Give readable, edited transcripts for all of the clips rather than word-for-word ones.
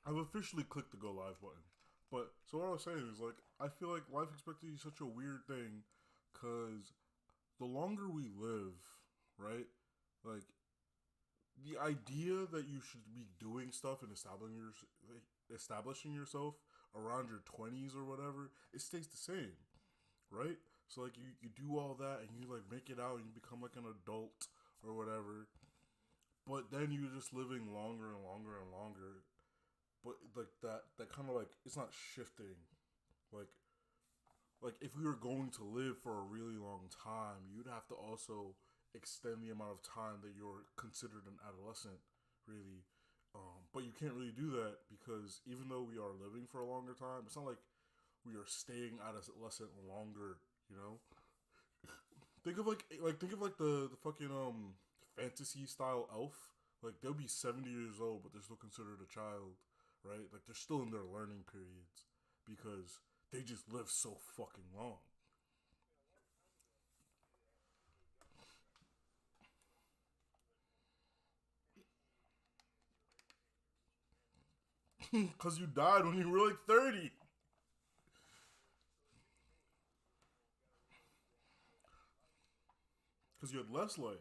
I've officially clicked the go live button. But so what I was saying is like I feel like life expectancy is such a weird thing, cause the longer we live, right? Like the idea that you should be doing stuff and establishing yourself around your 20s or whatever, it stays the same, right? So like you do all that and you like make it out and you become like an adult or whatever, but then you're just living longer and longer and longer. But like that kind of like it's not shifting. Like like if we were going to live for a really long time, you'd have to also extend the amount of time that you're considered an adolescent, really. But you can't really do that because even though we are living for a longer time, it's not like we are staying adolescent longer. You know, think of like the fucking fantasy style elf. Like they'll be 70 years old, but they're still considered a child, right? Like they're still in their learning periods because they just live so fucking long. Because you died when you were like 30. Because you had less life.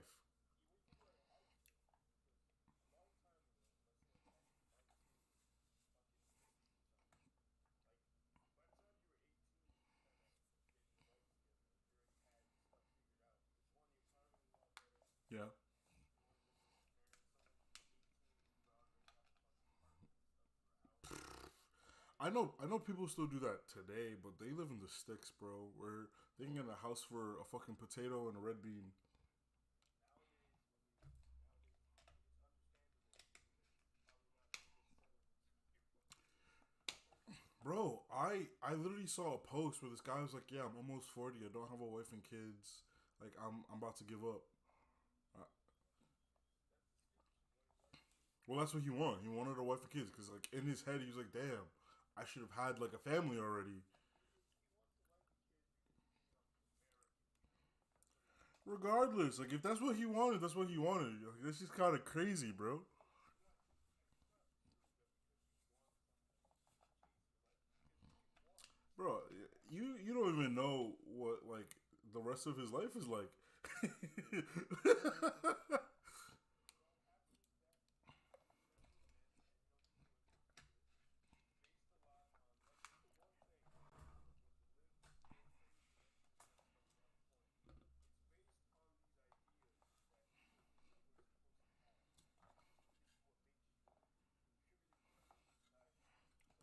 Yeah. I know people still do that today, but they live in the sticks, bro, where they can get a house for a fucking potato and a red bean. Bro, I literally saw a post where this guy was like, "Yeah, I'm almost 40. I don't have a wife and kids. Like I'm about to give up." Uh, well, that's what he wanted. He wanted a wife and kids because like in his head he was like, "Damn, I should have had like a family already." Regardless, like if that's what he wanted, that's what he wanted. Like, that's just kind of crazy, bro. Bro, you don't even know what like the rest of his life is like.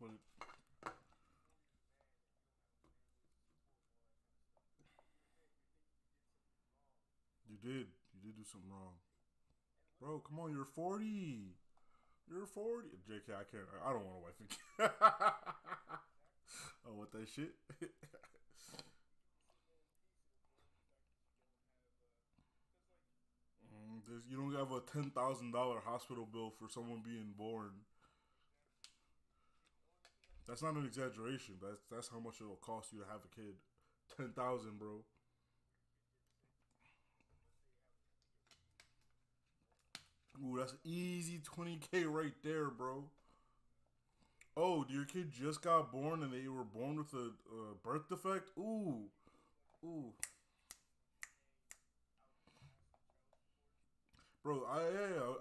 But you did do something wrong, bro. Come on, you're 40. You're 40. JK, I can't. I don't want a wife again. I want that shit. You don't have a $10,000 hospital bill for someone being born. That's not an exaggeration. That's how much it'll cost you to have a kid. 10,000, bro. Ooh, that's easy 20K right there, bro. Oh, your kid just got born and they were born with a birth defect? Ooh, ooh. Bro,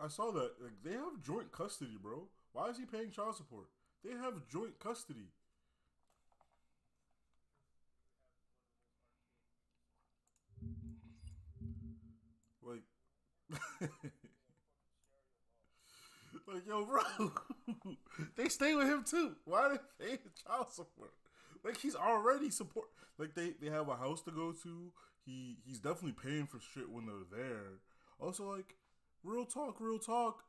I saw that. Like, they have joint custody, bro. Why is he paying child support? They have joint custody. Like, like yo, bro. They stay with him too. Why are they paying child support? Like he's already support. Like they have a house to go to. He's definitely paying for shit when they're there. Also, like real talk, real talk.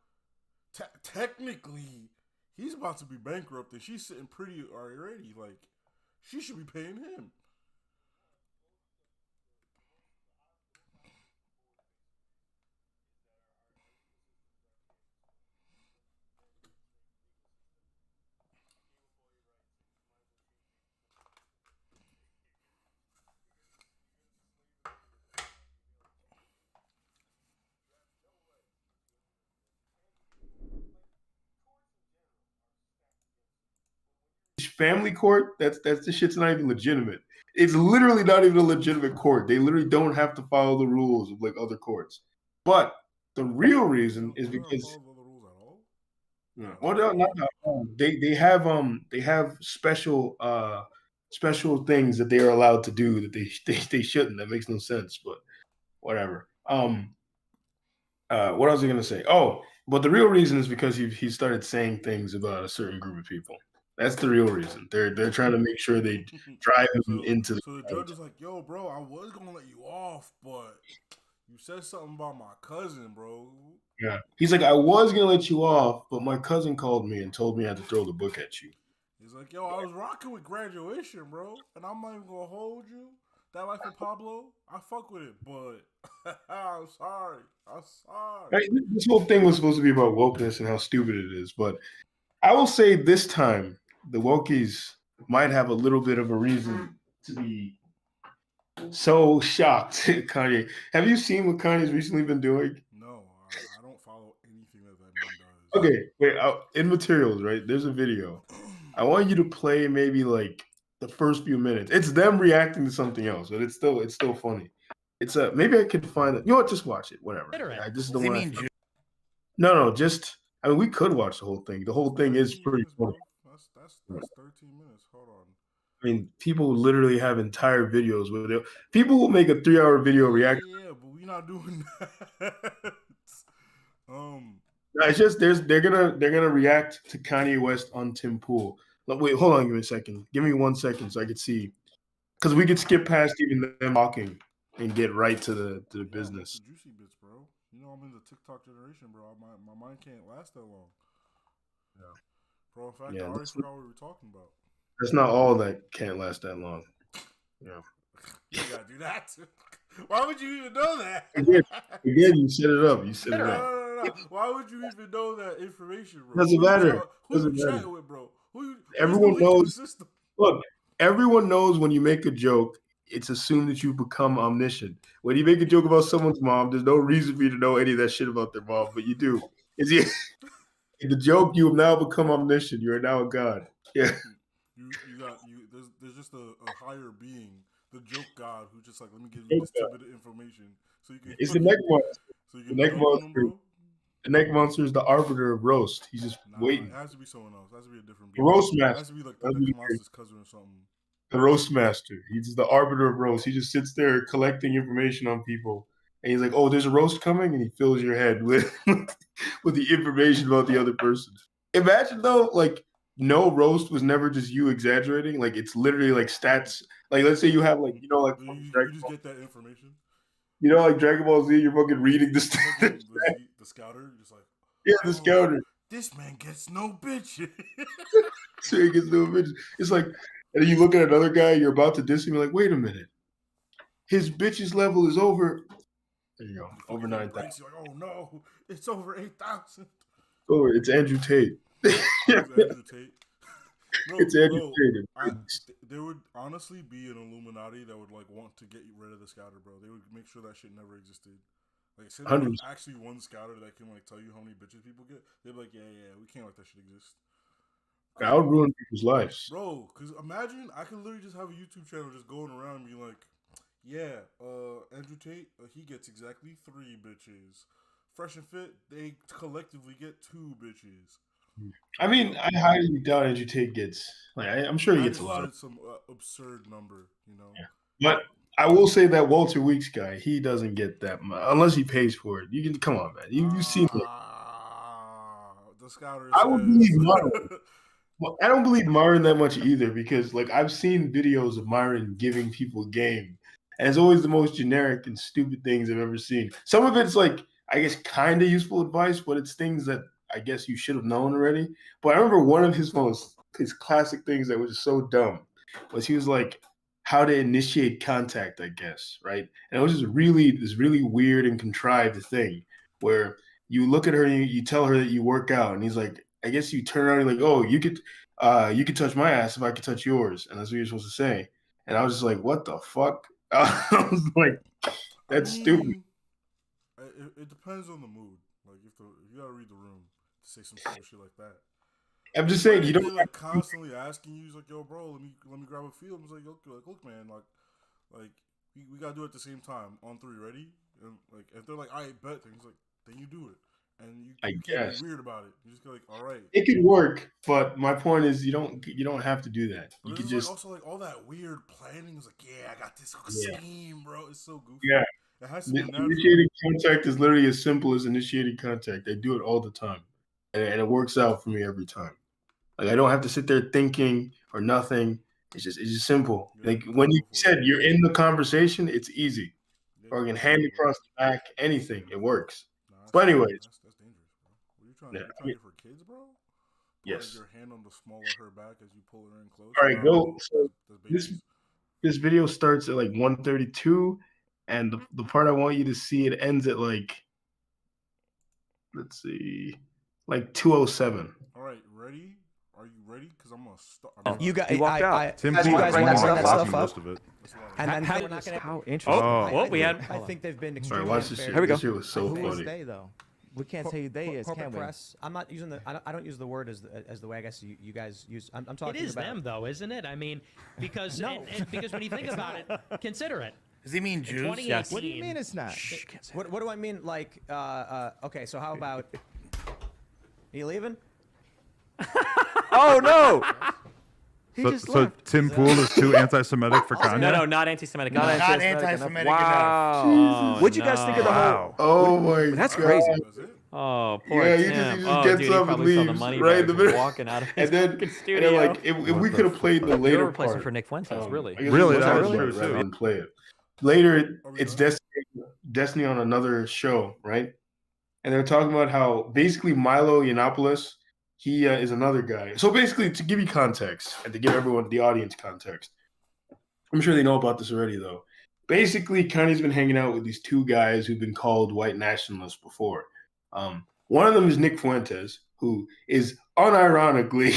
Technically, he's about to be bankrupt and she's sitting pretty already. Like she should be paying him. family court, that's the shit's not even legitimate. It's literally not even a legitimate court. They literally don't have to follow the rules of like other courts. But the real reason is They don't because follow the rules at all. yeah, Nah, well, that's not wild. they have special things that they are allowed to do that they shouldn't. That makes no sense, but whatever. What else was I gonna say? Oh, but the real reason is because he started saying things about a certain group of people. That's the real reason. They're trying to make sure they drive him so into the so the judge was like, "Yo, bro, I was gonna let you off, but you said something about my cousin, bro." yeah. He's like, I was gonna let you off, but my cousin called me and told me I had to throw the book at you. He's like, "Yo, I was rocking with graduation, bro, and I'm not even gonna hold you. That life of Pablo, I fuck with it, but I'm sorry, I'm sorry." Right? This whole thing was supposed to be about wokeness and how stupid it is, but I will say this time the wokies might have a little bit of a reason to be so shocked at Kanye. Have you seen what Kanye's recently been doing? No, I don't follow anything that man does. Okay, wait. In materials, right? There's a video. I want you to play maybe like the first few minutes. It's them reacting to something else, but it's still funny. It's maybe I could find it. You know what? Just watch it. Whatever. I just don't want to. No. Just I mean, we could watch the whole thing. The whole That's thing is 13 pretty minutes, funny. bro. That's 13 minutes. Hold on. I mean, people literally have entire videos with it. People will make a 3-hour video react. Yeah, but we not doing that. No, it's just they're gonna react to Kanye West on Tim Pool. Wait, hold on, give me a second. Give me 1 second so I could see because we could skip past even them talking and get right to the Yeah, what's the business. juicy bits, bro? You know I'm in the TikTok generation, bro. My mind can't last that long, bro. In fact, I Yeah, already forgot what we were talking about. that's not all that can't last that long. Yeah. You gotta do that. Why would you even know that? Again, again, you set it up. You set No, it no, up. no, no. Why would you even know that information, bro? Doesn't matter. Who you Doesn't matter. chatting with, bro? Who's the Everyone link in the knows. system? Look, everyone knows when you make a joke, it's assumed that you become omniscient. When you make a joke about someone's mom, there's no reason for you to know any of that shit about their mom, but you do. Is in the joke, you have now become omniscient. You are now a god. Yeah. You got you. There's just a higher being, the joke god, who just like, let me give you this tidbit of information so you can It's the neck fucking monster. so you The can neck dunk on them, monster. bro. The neck monster is the arbiter of roast. He's just Nah, it waiting. has to be someone else. It has to be a different The being. roast It has master. to be like the That's next what monster's cousin or something. the roast master. He's the arbiter of roast. He just sits there collecting information on people, and he's like, "Oh, there's a roast coming," and he fills your head with with the information about the other person. Imagine though, like no roast was never just you exaggerating. Like it's literally like stats. Like let's say you have like like You just get that information. Like Dragon Ball Z, you're fucking reading the Fucking stats. the scouter, just like, Yeah, the oh, scouter. this man gets no bitch. So he gets no bitches. It's like, and then you look at another guy, you're about to diss him, you're like, wait a minute, his bitches level is over. There you go, You over fucking hit 9,000. brakes. You're like, oh no, it's over 8,000. Oh, it's Andrew Tate. Oh, it's Andrew Tate. It's Andrew Tate. There would honestly be an Illuminati that would like want to get rid of the scouter, bro. They would make sure that shit never existed. Like, say there's like 100. actually one scouter that can like tell you how many bitches people get. They'd be like, yeah, we can't let that shit exist. That would ruin people's lives. Bro, because imagine I could literally just have a YouTube channel just going around and be like, yeah, Andrew Tate, he gets exactly 3 bitches. Fresh and Fit, they collectively get 2 bitches. I mean, I highly doubt Andrew Tate gets. Like, I'm sure he I gets a just lot of. said some absurd number, you know. Yeah. But I will say that Walter Weeks guy, he doesn't get that much unless he pays for it. You can come on, man. You seen it. The scouter I would believe says. Myron. Well, I don't believe Myron that much either because, like, I've seen videos of Myron giving people game, and it's always the most generic and stupid things I've ever seen. Some of it's like, I guess, kind of useful advice, but it's things that I guess you should have known already. But I remember one of his classic things that was just so dumb was he was like, how to initiate contact, I guess, right? And it was just really this really weird and contrived thing where you look at her and you tell her that you work out, and he's like, I guess you turn around and you're like, oh, you could touch my ass if I could touch yours, and that's what you're supposed to say. And I was just like, what the fuck? I was like, I that's stupid. mean, it depends on the mood. Like if you gotta read the room to say some stupid shit like that. I'm just saying you They're don't. like constantly asking you. He's like, "Yo, bro, let me grab a field." I'm like, look, man, like we gotta do it at the same time on 3. Ready? And like, if they're like, "I bet," then he's like, "Then you do it," and I you can't guess be weird about it. You just go like, "All right." it could work, but my point is you don't have to do that. But You this could is like just also like all that weird planning. It's like, yeah, I got this yeah scheme, bro. It's so goofy. yeah. It has to be natural. Initiating contact is literally as simple as initiating contact. They do it all the time, and it works out for me every time. Like I don't have to sit there thinking or nothing. It's just simple. Yeah, Like gotta when you go for it. said you're in the conversation, it's easy. Yeah, Or you you can gotta do hand it, bro. across the back, anything. It works. Nah, that's But scary. anyways, That's dangerous, bro. What are you trying? yeah, You're I trying mean, to get for kids, bro? Put like yes. your hand on the small of her back as you pull her in close. All right, Nah, go. bro. So That's this babies. this video starts at like 1:32, and the part I want you to see it ends at like, let's see, like 2:07. All right, ready? Are you ready? Because I'm gonna start. You got. He walked out. You guys Pool want to bring bring that that stuff stuff up? up? That's a lot of And then How- we're not gonna. How interesting. Oh, we had. I think they've been All extremely right, watch this unfair. shit. Here we go. This shit was so Who is funny. they though? We can't say who they is, Corporate can we? press. I'm not using the. I don't use the word as the way I guess you guys use. I'm talking It is about them, though, isn't it? I mean, because because when you think about it, consider it. Does he mean Jews? 2018. What do you mean it's not? What do I mean? Like, okay, so how about? Are you leaving? Oh no! He So, just so left. Tim Pool is too anti-Semitic for Kanye? No, not anti-Semitic. Not enough. Not anti-Semitic anti-Semitic enough. enough. Wow. What'd you guys think of the whole? Wow. Oh my That's God. crazy. That's it. Oh, poor Yeah, Tim. he just Oh, gets dude, he up and probably saw the leaves money right in bags the middle. walking out of his And then, fucking and studio. then like, if we could have played the They later were replacing part, for Nick Fuentes, really. I guess Really? we That talked was about true, it rather too. than play it. Later, Are we it's done? Destiny on another show, right? And they're talking about how basically Milo Yiannopoulos, he is another guy. So basically, to give you context and to give everyone the audience context, I'm sure they know about this already, though. Basically, Kanye's been hanging out with these two guys who've been called white nationalists before. One of them is Nick Fuentes, who is unironically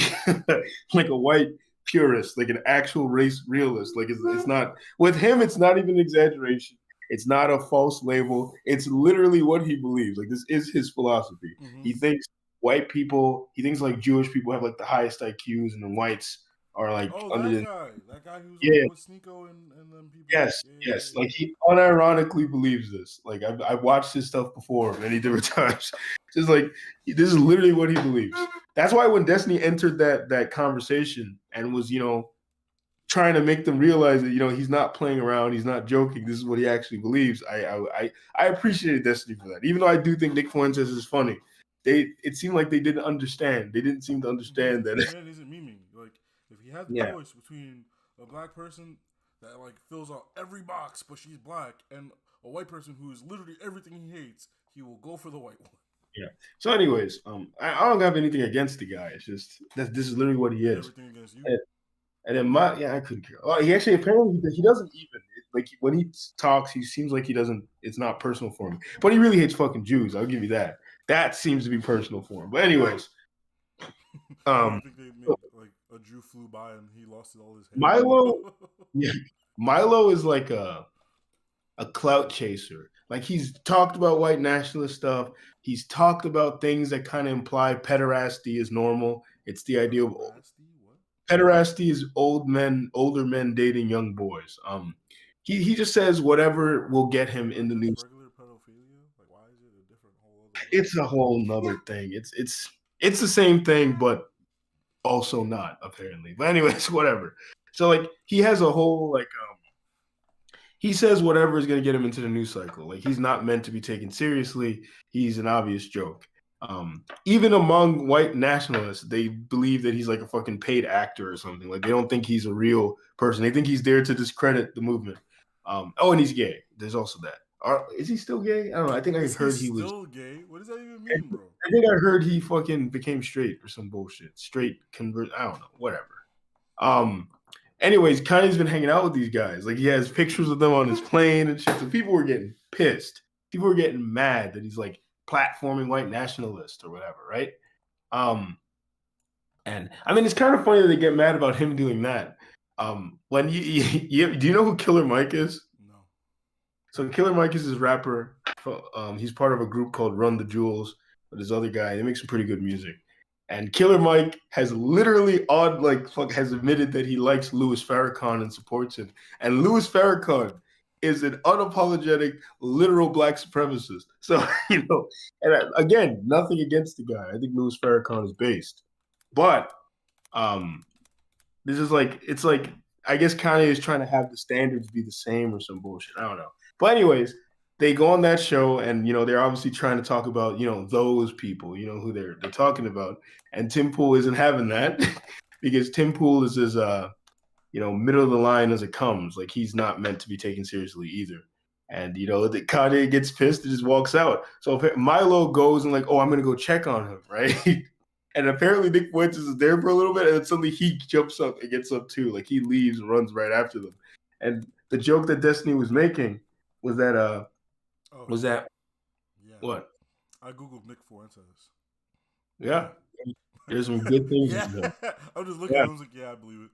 like a white purist, like an actual race realist. Like it's not with him. It's not even an exaggeration. It's not a false label. It's literally what he believes. Like this is his philosophy. Mhm. He thinks white people. He thinks like Jewish people have like the highest IQs, and then whites are like Oh, under the that guy who's Yeah. like with Sneeko and them people. Yes, Yeah, yes. yeah, Like he unironically believes this. Like I've watched his stuff before many different times. Just like this is literally what he believes. That's why when Destiny entered that conversation and was trying to make them realize that he's not playing around, he's not joking. This is what he actually believes. I appreciated Destiny for that. Even though I do think Nick Fuentes is funny, it seemed like they didn't understand. They didn't seem to understand that. Man isn't memeing. Like if he had the Yeah. choice between a black person that like fills out every box but she's black and a white person who is literally everything he hates, he will go for the white one. Yeah. So, anyways, I don't have anything against the guy. It's just that this is literally what he is. Everything against you. And then I couldn't care. Oh, he actually apparently he doesn't even like when he talks. He seems like he doesn't. It's not personal for him, but he really hates fucking Jews. I'll give you that. That seems to be personal for him. But anyways, I think they made like a Jew flew by and he lost all his hair. Milo- yeah, Milo is like a clout chaser. Like he's talked about white nationalist stuff. He's talked about things that kind of imply pederasty is normal. It's the idea of Nasty? What? pederasty is older men dating young boys. He just says whatever will get him in the news. Regular pedophilia? Like why is it a different whole other? It's a whole nother thing. It's the same thing, but also not apparently. But anyways, whatever. So like he has a whole he says whatever is going to get him into the news cycle. Like he's not meant to be taken seriously. He's an obvious joke. Even among white nationalists, they believe that he's like a fucking paid actor or something. Like they don't think he's a real person. They think he's there to discredit the movement. And he's gay. There's also that. Is he still gay? I don't know. I think I heard he was still gay. What does that even mean, bro? I think I heard he fucking became straight or some bullshit. Straight convert. I don't know. Whatever. Anyways, Kanye's been hanging out with these guys. Like he has pictures of them on his plane and shit. So people were getting pissed. People were getting mad that he's like platforming white nationalist or whatever, right? And I mean, it's kind of funny that they get mad about him doing that. When do you know who Killer Mike is? No. So Killer Mike is his rapper. He's part of a group called Run the Jewels with this other guy. They make some pretty good music. And Killer Mike has literally has admitted that he likes Louis Farrakhan and supports him. And Louis Farrakhan is an unapologetic, literal black supremacist. So, and again, nothing against the guy. I think Louis Farrakhan is based. But this is it's like, I guess Kanye is trying to have the standards be the same or some bullshit. I don't know. But anyways, they go on that show and, they're obviously trying to talk about, those people, who they're talking about. And Tim Pool isn't having that because Tim Pool is as, middle of the line as it comes. Like, he's not meant to be taken seriously either. And, the Kanye gets pissed and just walks out. So Milo goes and I'm going to go check on him, right? And apparently Nick Fuentes is there for a little bit, and then suddenly he jumps up and gets up too. Like, he leaves and runs right after them. And the joke that Destiny was making was that Yeah. What? I googled Nick Fuentes. Yeah. There's some good things. Yeah. I'm just looking at him, I was like, yeah, I believe it.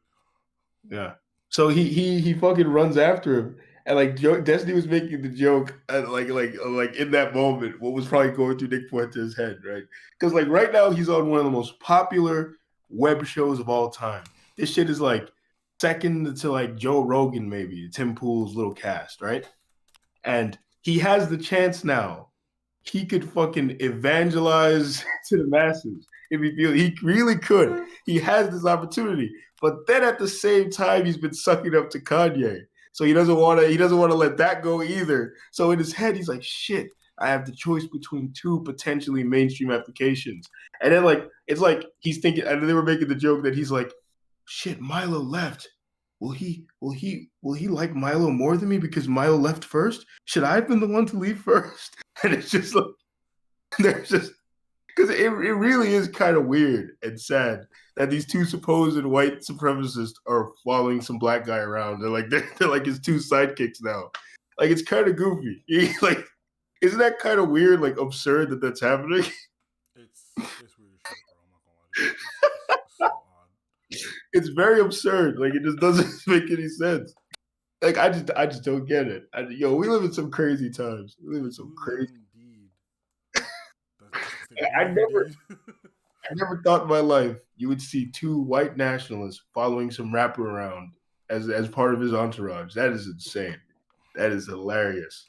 Yeah. So he fucking runs after him, and Destiny was making the joke, like in that moment, what was probably going through Nick Fuentes' head, right? Because right now he's on one of the most popular web shows of all time. This shit is second to Joe Rogan, maybe Tim Pool's little cast, right? And he has the chance now. He could fucking evangelize to the masses if he feels he really could. He has this opportunity, but then at the same time, he's been sucking up to Kanye, so he doesn't want to let that go either. So in his head, he's like, "Shit, I have the choice between two potentially mainstream applications." And then it's he's thinking, and they were making the joke that he's like, "Shit, Milo left. Will he like Milo more than me because Milo left first? Should I have been the one to leave first?" And it's just there's just, because it really is kind of weird and sad that these two supposed white supremacists are following some black guy around. They're like his two sidekicks now. It's kind of goofy. Isn't that kind of weird? Absurd that that's happening. It's weird as shit, bro. I'm not gonna lie to you. It's so odd. It's very absurd. It just doesn't make any sense. I just don't get it. We live in some crazy times. We live in some crazy. Indeed. I never thought in my life you would see two white nationalists following some rapper around as part of his entourage. That is insane. That is hilarious.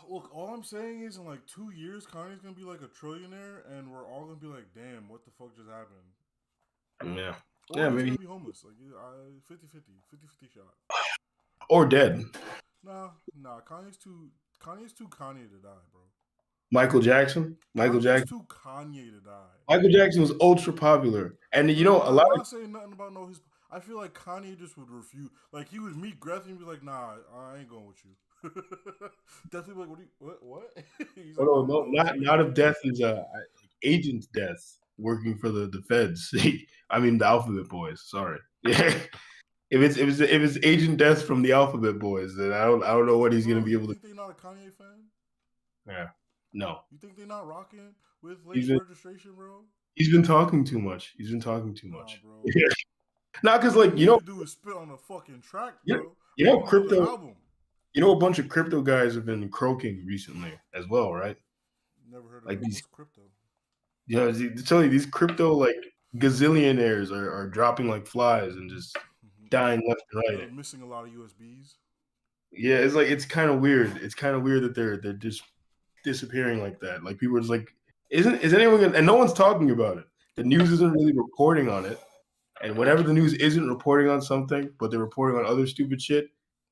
Look, all I'm saying is in 2 years, Kanye's gonna be a trillionaire, and we're all gonna be like, "Damn, what the fuck just happened?" Yeah. Or Yeah, he's maybe. gonna be homeless. 50-50 shot. Or dead. Nah. Kanye's too Kanye to die, bro. Michael Jackson. Kanye's too Kanye to die. Michael Jackson was ultra popular, and a lot I'm of. not saying nothing about his. I feel like Kanye just would refuse. He would meet Greth and be like, "Nah, I ain't going with you." Definitely what? He's No, not if Death is Agent Death working for the feds. I mean the Alphabet Boys. Sorry. Yeah. If it's Agent Death from the Alphabet Boys, then I don't know what he's gonna be able to. You think they're not a Kanye fan? Yeah. No. You think they're not rocking with late registration, bro? He's been talking too much. Nah, bro. Nah, because do is spit on a fucking track, bro. Crypto. Album. A bunch of crypto guys have been croaking recently as well, right? Never heard of these crypto. Yeah, tell you these crypto gazillionaires are dropping like flies and just dying left and right. They're missing a lot of USBs. Yeah, it's kind of weird. It's kind of weird that they're just disappearing like that. People are just is anyone gonna, and no one's talking about it. The news isn't really reporting on it. And whenever the news isn't reporting on something, but they're reporting on other stupid shit,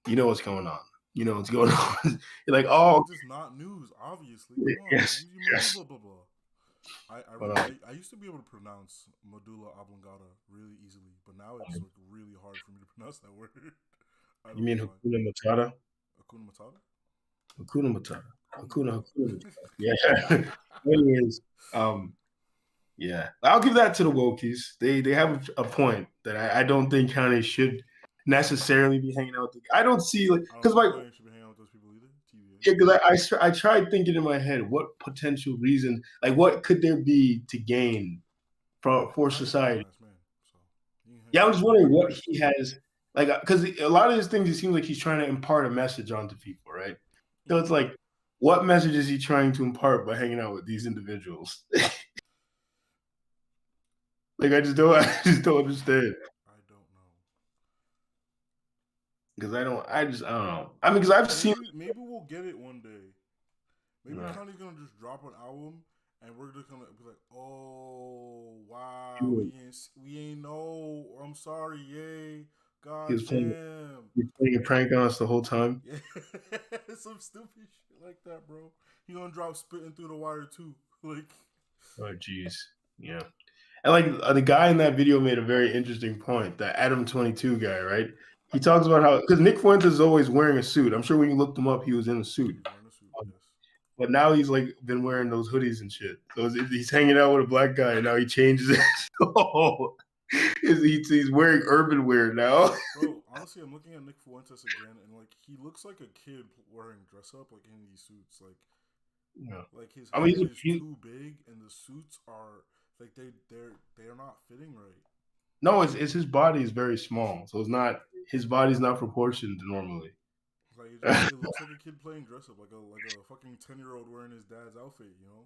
you know what's going on. You know what's going on. You're like, oh, it's just not news, obviously. Yes. Blah, blah, blah. I used to be able to pronounce medulla oblongata really easily, but now it's really hard for me to pronounce that word. You mean Hakuna Matata? Hakuna Matata? Hakuna Matata. Hakuna Matata. Yeah. Anyways, yeah, I'll give that to the wokies. They have a point that I don't think Kanye should necessarily be hanging out with. I don't see because should be hanging out with those people either. Yeah, because I tried thinking in my head what potential reason, what could there be to gain for society? Yeah, I'm just wondering what he has, because a lot of his things, it seems like he's trying to impart a message onto people, right? So it's what message is he trying to impart by hanging out with these individuals? Like I just don't understand. I don't know. Because I don't know. I mean, because I've seen. Maybe we'll get it one day. Maybe Yeah. Kanye's gonna just drop an album, and we're just gonna be like, "Oh wow, Dude. we ain't know. I'm sorry, yay, god He was playing, damn." he was playing a prank on us the whole time. Yeah, some stupid shit like that, bro. He gonna drop spitting through the wire too. Like, Oh, jeez. Yeah. And like the guy in that video made a very interesting point. That Adam 22 guy, right? He talks about how because Nick Fuentes is always wearing a suit. I'm sure when you looked him up, he was in a suit. he's wearing a suit, yes. But now he's like been wearing those hoodies and shit. So he's hanging out with a black guy, and now he changes it. So he's wearing urban wear now. Bro, honestly, I'm looking at Nick Fuentes again, and like he looks like a kid wearing dress up, like in these suits. Like, Yeah. like his I head mean, is too big, and the suits are like they're not fitting right. No, it's his body is very small, so it's not his body's not proportioned normally. Like it looks like a kid playing dress up, like a fucking 10-year-old wearing his dad's outfit, you know.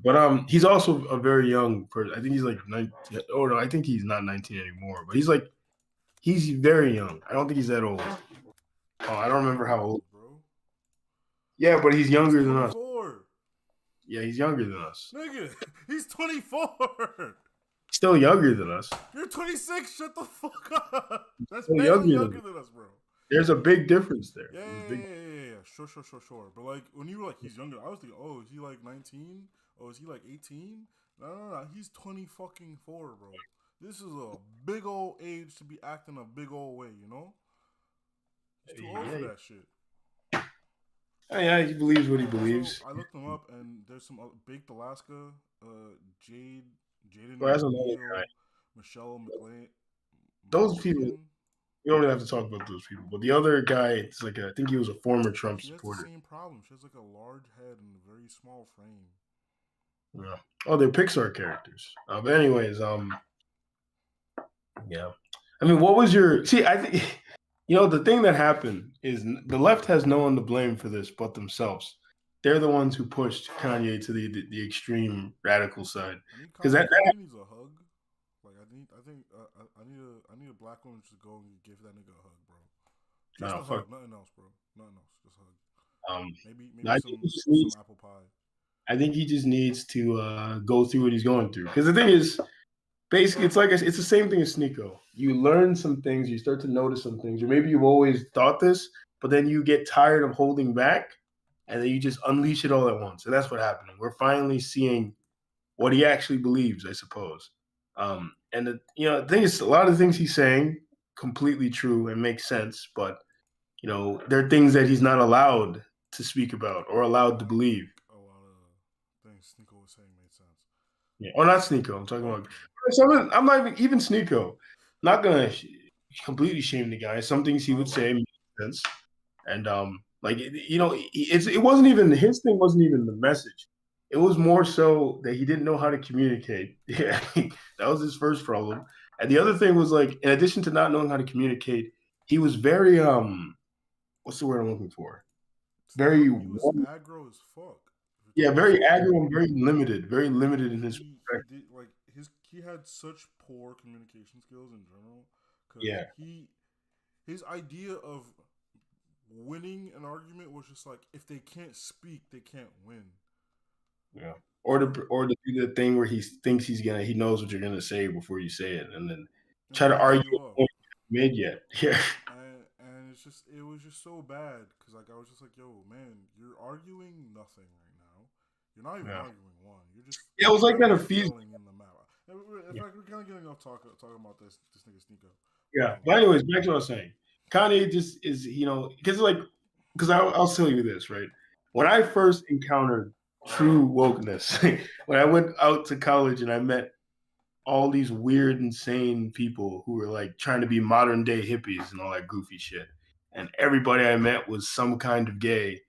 But he's also a very young person. I think he's like 19. Oh no, I think he's not 19 anymore. But he's very young. I don't think he's that old. Oh, I don't remember how old, bro. Yeah, but he's younger than us. 24. Yeah, he's younger than us. Nigga, he's 24. Still younger than us. You're 26. Shut the fuck up. That's Still barely younger younger than us, bro. There's a big difference there. Yeah. Sure. But like when you were like he's younger, I was thinking, oh, is he like 19? Oh, is he like 18? No. He's 20 fucking 4, bro. This is a big old age to be acting a big old way, you know? He's too old for that shit. Oh, yeah, he believes what he believes. So I looked him up, and there's some Baked Alaska, Jaden, Well, that's another guy. Michelle McLean. Those people. We don't even have to talk about those people. But the other guy, it's like I think he was a former Trump supporter. She has the same problem. She has like a large head and a very small frame. Yeah. Oh, they're Pixar characters. But anyways, yeah. I mean, what was your? See, I think the thing that happened is the left has no one to blame for this but themselves. They're the ones who pushed Kanye to the extreme radical side. Because that needs a hug. Like I need a black woman to go and give that nigga a hug, bro. Just a hug, nothing else, bro. Nothing else, just hug. Maybe some apple pie. I think he just needs to go through what he's going through. Because the thing is, basically, it's the same thing as Sneeko. You learn some things, you start to notice some things, or maybe you've always thought this, but then you get tired of holding back, and then you just unleash it all at once. And that's what happened. We're finally seeing what he actually believes, I suppose. And the thing is, a lot of the things he's saying completely true and make sense, but there are things that he's not allowed to speak about or allowed to believe. A lot of things Sneeko was saying made sense. Yeah, or not Sneeko. I'm talking about. I'm not even Sneeko. Not gonna completely shame the guy. Some things he would say make sense, and it wasn't even his thing. Wasn't even the message. It was more so that he didn't know how to communicate. Yeah, that was his first problem. And the other thing was like, in addition to not knowing how to communicate, he was very what's the word I'm looking for? Very aggro as fuck. Yeah, very aggro and very limited in his perspective. He had such poor communication skills in general. Yeah. His idea of winning an argument was just like, if they can't speak, they can't win. Yeah. Or to do the thing where he thinks he knows what you're gonna say before you say it, and then try to argue made yet. Yeah. And it was just so bad because I was just like, yo, man, you're arguing nothing right now. You're not even arguing one. You're just it was like that a few. In the map. In fact, we're kind of getting off talking about this nigga Sneeko. Yeah, but anyways, back to what I was saying. Kanye just is, because I'll tell you this, right? When I first encountered true wokeness, when I went out to college and I met all these weird, insane people who were like trying to be modern day hippies and all that goofy shit, and everybody I met was some kind of gay.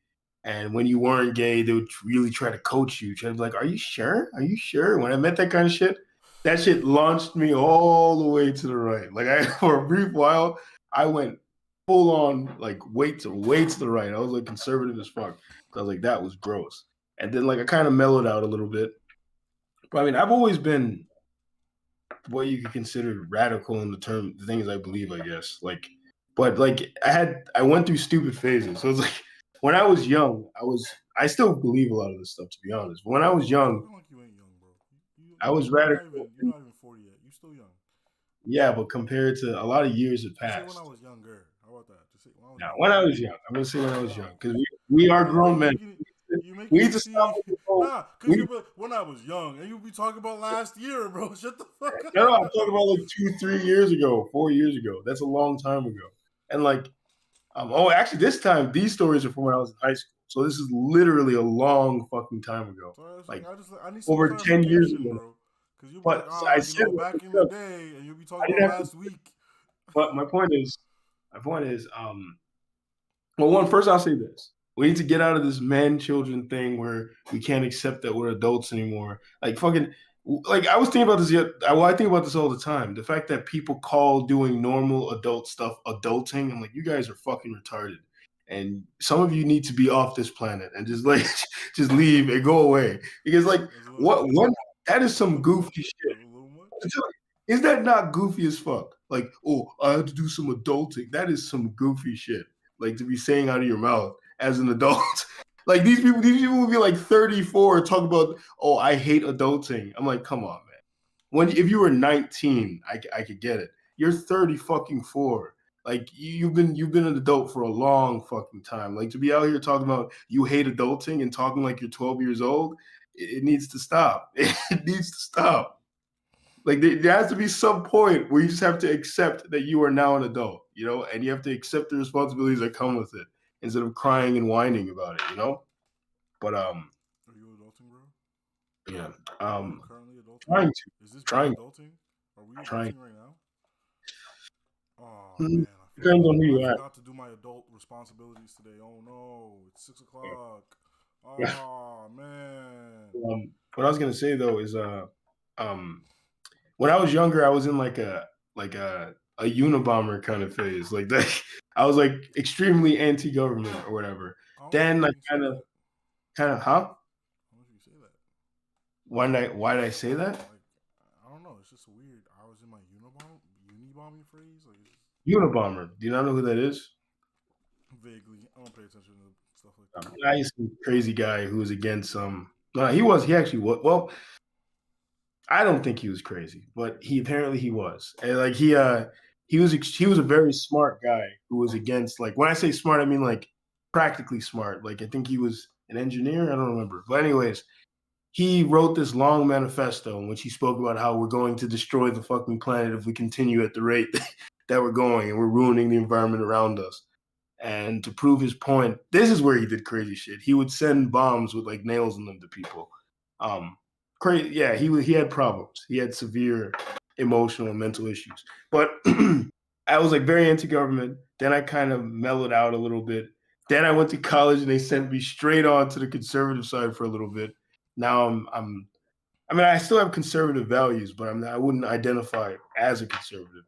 And when you weren't gay, they would really try to coach you, try to be like, "Are you sure? Are you sure?" When I met that kind of shit, that shit launched me all the way to the right. Like for a brief while, I went full on like way to the right. I was like conservative as fuck. So I was like, that was gross. And then like I kind of mellowed out a little bit. But I mean, I've always been what you could consider radical in the things I believe, I guess. Like, but like I went through stupid phases. So it's like when I was young, I still believe a lot of this stuff, to be honest. But when I was young, Talking like you ain't young, bro. I was radical. You're not even 40 yet. You still young. Yeah, but compared to a lot of years had Just say when I passed. was younger. How about that? Just say when I was Now, younger. when I was young, I'm gonna say when I was young because we are grown men. You We making need it to seem stop with the whole. nah, cause We, you're when I was young, and you be talking about last year, bro. Shut the fuck up. no, I'm talking about like 2, 3 years ago, 4 years ago. That's a long time ago. And like, actually, this time these stories are from when I was in high school. So this is literally a long fucking time ago, So it's like I need some over 10 years clarification, ago. bro. Cause you'll be like, But I said, back in the day, and you'll be I talking didn't about have to. last week. But my point is, well, one first I'll say this: we need to get out of this man-children thing where we can't accept that we're adults anymore. Like fucking, like I was thinking about this. I think about this all the time. The fact that people call doing normal adult stuff adulting. I'm like, you guys are fucking retarded. And some of you need to be off this planet and just like just leave and go away because like what that is some goofy shit. A little much. Is that not goofy as fuck? Like, oh, I had to do some adulting. That is some goofy shit. Like to be saying out of your mouth as an adult. Like these people will be like 34 talk about, oh, I hate adulting. I'm like, come on, man. If you were 19, I could get it. You're 30 fucking 4. Like you've been an adult for a long fucking time. Like to be out here talking about you hate adulting and talking like you're 12 years old, it needs to stop. It needs to stop. Like there has to be some point where you just have to accept that you are now an adult, and you have to accept the responsibilities that come with it instead of crying and whining about it. But Are you adulting, bro? yeah, Are you currently adulting? trying to, Is this trying, adulting? Are we trying. adulting right now? Oh Hmm, man, Depends on who I you ask. forgot to do my adult responsibilities today. Oh no, it's 6 o'clock. Yeah. Oh man. What I was gonna say though is um, when I was younger, I was in like a Unabomber kind of phase, like that. I was like extremely anti-government or whatever. I don't Then know like if you can say that. huh? I don't know if you can say that. Why did I say that? Like, I don't know. It's just weird. I was in my unibombing phrase. Like, Unabomber. Do you not know who that is? vaguely. I don't pay attention to stuff like that. I used to be a crazy guy who was against No, he actually was. Well, I don't think he was crazy, but he apparently he was. And like he was a very smart guy who was against, like, when I say smart, I mean like practically smart. Like I think he was an engineer. I don't remember. But anyways, he wrote this long manifesto in which he spoke about how we're going to destroy the fucking planet if we continue at the rate that we're going, and we're ruining the environment around us. And to prove his point, this is where he did crazy shit. He would send bombs with like nails in them to people. Crazy, yeah. He had problems. He had severe emotional and mental issues. But I was like very anti-government. Then I kind of mellowed out a little bit. Then I went to college and they sent me straight on to the conservative side for a little bit. Now I mean, I still have conservative values, but I wouldn't identify as a conservative.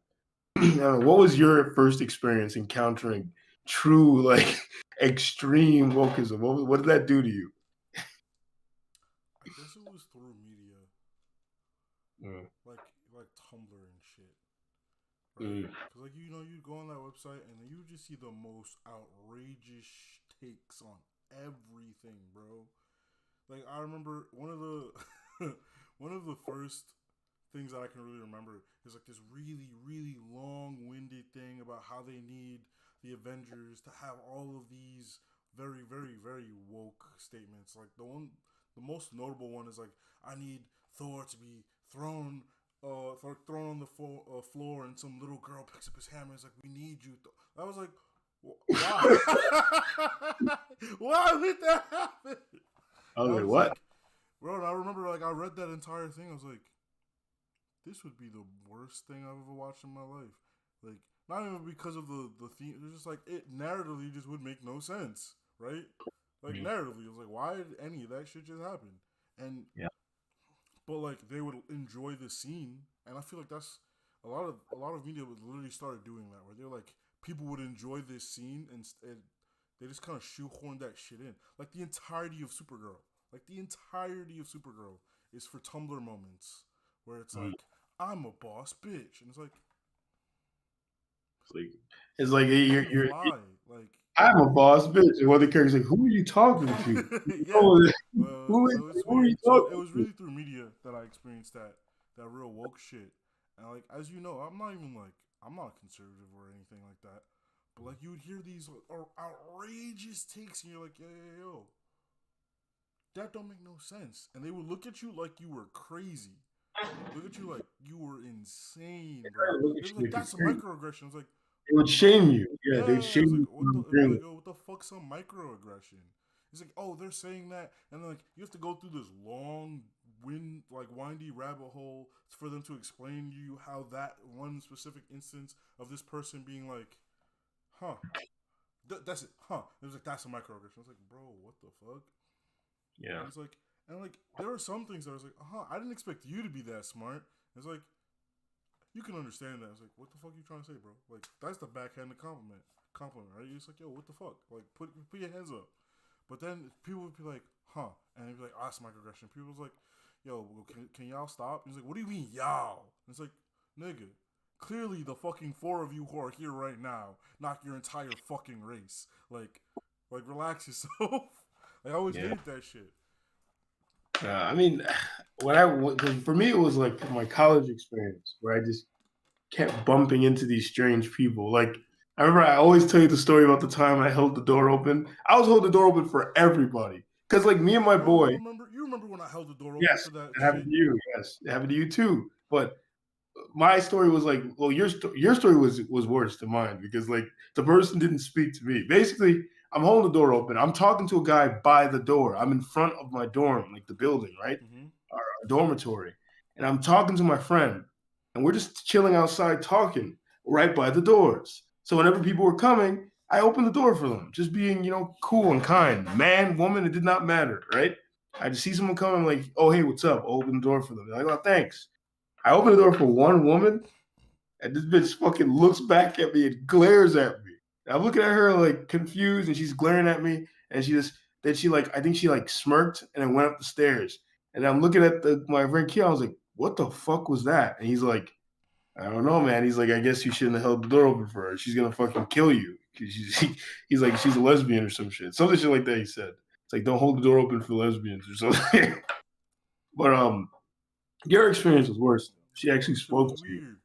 I don't know, what was your first experience encountering true, like, extreme wokeism? What did that do to you? I guess it was through media, Mm, like Tumblr and shit, right? mm, Because like you go on that website and then you just see the most outrageous takes on everything, bro. Like I remember one of the one of the first things that I can really remember is like this really, really long-winded thing about how they need the Avengers to have all of these very, very, very woke statements. Like the most notable one is like, I need Thor to be thrown, thrown on the floor, and some little girl picks up his hammer. And is like, we need you. I was like, why? Why would that happen? I was I like, was what? like, bro, and I remember like I read that entire thing. I was like, this would be the worst thing I've ever watched in my life. Like, not even because of the theme. It's just like it narratively just would make no sense, right? Like narratively, it was like, why did any of that shit just happen? And Yeah. but like they would enjoy the scene, and I feel like that's a lot of media would literally started doing that, where they're like people would enjoy this scene and they just kind of shoehorned that shit in, like the entirety of Supergirl. Like the entirety of Supergirl is for Tumblr moments where it's like, I'm a boss bitch, and it's like you're fly, like I'm a boss bitch. And one of the characters like, who are you talking to? yeah. So it's Who are you weird. So it talking was to? really through media that I experienced that real woke shit. And like, as you know, I'm not a conservative or anything like that. But like, you would hear these outrageous takes, and you're like, yo, that don't make no sense. And they would look at you like you were crazy. Look at you like you were insane, bro. Look It at was you like like you're that's a crazy. microaggression. It's like, They would shame you. Yeah, they would yeah, shame it's like you. what the for agreeing like, with oh, what the fuck's some microaggression? It's like, oh, they're saying that, and then like you have to go through this long, windy rabbit hole for them to explain to you how that one specific instance of this person being like, huh, that's it, huh? It was like that's a microaggression. I was like, bro, what the fuck? Yeah. And it's like, and like there are some things that I was like, I didn't expect you to be that smart. It's like, you can understand that. It's like, what the fuck are you trying to say, bro? Like, that's the backhanded compliment, right? It's like, yo, what the fuck? Like, put your hands up. But then people would be like, huh? And they'd be like, that's microaggression. People was like, yo, can y'all stop? And he's like, what do you mean, y'all? And it's like, nigga, clearly the fucking four of you who are here right now, not your entire fucking race. Like relax yourself. Like, I always hated that shit. I mean, for me, it was like my college experience where I just kept bumping into these strange people. Like, I remember I always tell you the story about the time I held the door open. I was holding the door open for everybody. Because, like, me and my Bro, boy. you remember when I held the door open Yes, for that it happened shit? to you. Yes, it happened to you too. But my story was like, well, your story was worse than mine because like the person didn't speak to me. Basically, I'm holding the door open. I'm talking to a guy by the door. I'm in front of my dorm, like the building, right? Mm-hmm. Our dormitory. And I'm talking to my friend. And we're just chilling outside talking right by the doors. So whenever people were coming, I opened the door for them, just being, cool and kind. Man, woman, it did not matter, right? I just see someone coming, I'm like, oh, hey, what's up? I'll open the door for them. They're like, oh, thanks. I open the door for one woman, and this bitch fucking looks back at me and glares at me. And I'm looking at her like confused, and she's glaring at me, and I think she like smirked and then went up the stairs. And I'm looking at my friend Keon, I was like, what the fuck was that? And he's like, I don't know, man. He's like, I guess you shouldn't have held the door open for her. She's gonna fucking kill you. He's like, she's a lesbian or some shit. Something shit like that, he said. It's like, don't hold the door open for lesbians or something. But your experience was worse. She actually spoke to you. Weird,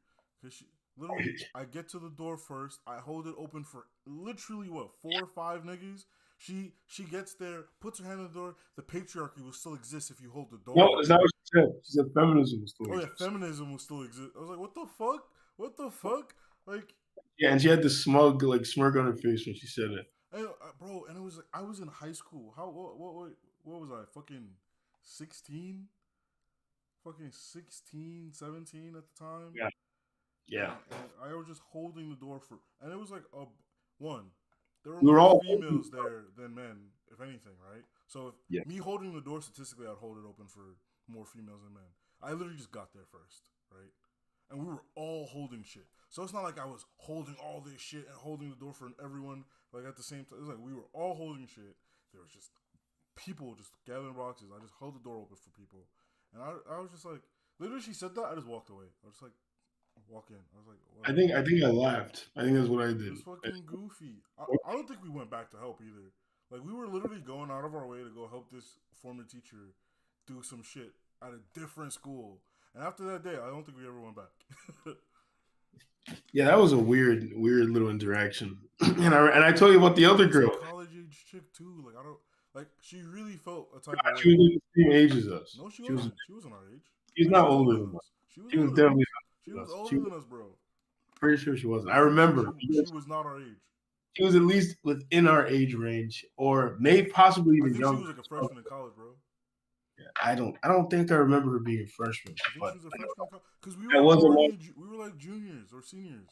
cause she literally, I get to the door first. I hold it open for literally 4 or 5 niggas. She gets there, puts her hand on the door. The patriarchy will still exist if you hold the door. No, that's not what she said. She said feminism will still Oh yeah, exist. feminism will still exist. I was like, what the fuck? What the fuck? Like, Yeah, and she had this smug like smirk on her face when she said it. and, bro, and it was like I was in high school. What was I? Fucking 16? Fucking 16, 17 at the time. Yeah. Yeah. And I was just holding the door for, and it was like one. There were We were more all females there than men, if anything, right? So if Yeah. me holding the door, statistically, I'd hold it open for more females than men. I literally just got there first, right? And we were all holding shit. So it's not like I was holding all this shit and holding the door for everyone like at the same time. It was like we were all holding shit. There was just people just gathering boxes. I just held the door open for people. And I was just like, literally, she said that, I just walked away. I was just like, walk in. I was like, I think I laughed. I think that's what I it did. was fucking goofy. I don't think we went back to help either. Like, we were literally going out of our way to go help this former teacher do some shit at a different school. And after that day, I don't think we ever went back. Yeah, that was a weird little interaction. and I told you about the other girl. College age chick too. Like, I don't like. She really felt a type of way. She was the same age as us. No, she wasn't. She wasn't our age. She's not older than us. She was definitely. She was older than us, bro. Pretty sure she wasn't. I remember. She was not our age. She was at least within our age range, or maybe possibly even I think younger. she was like a freshman in college, bro. Yeah, I don't think I remember her being a freshman. I think But she was a freshman in college because we That wasn't were long. we were like juniors or seniors.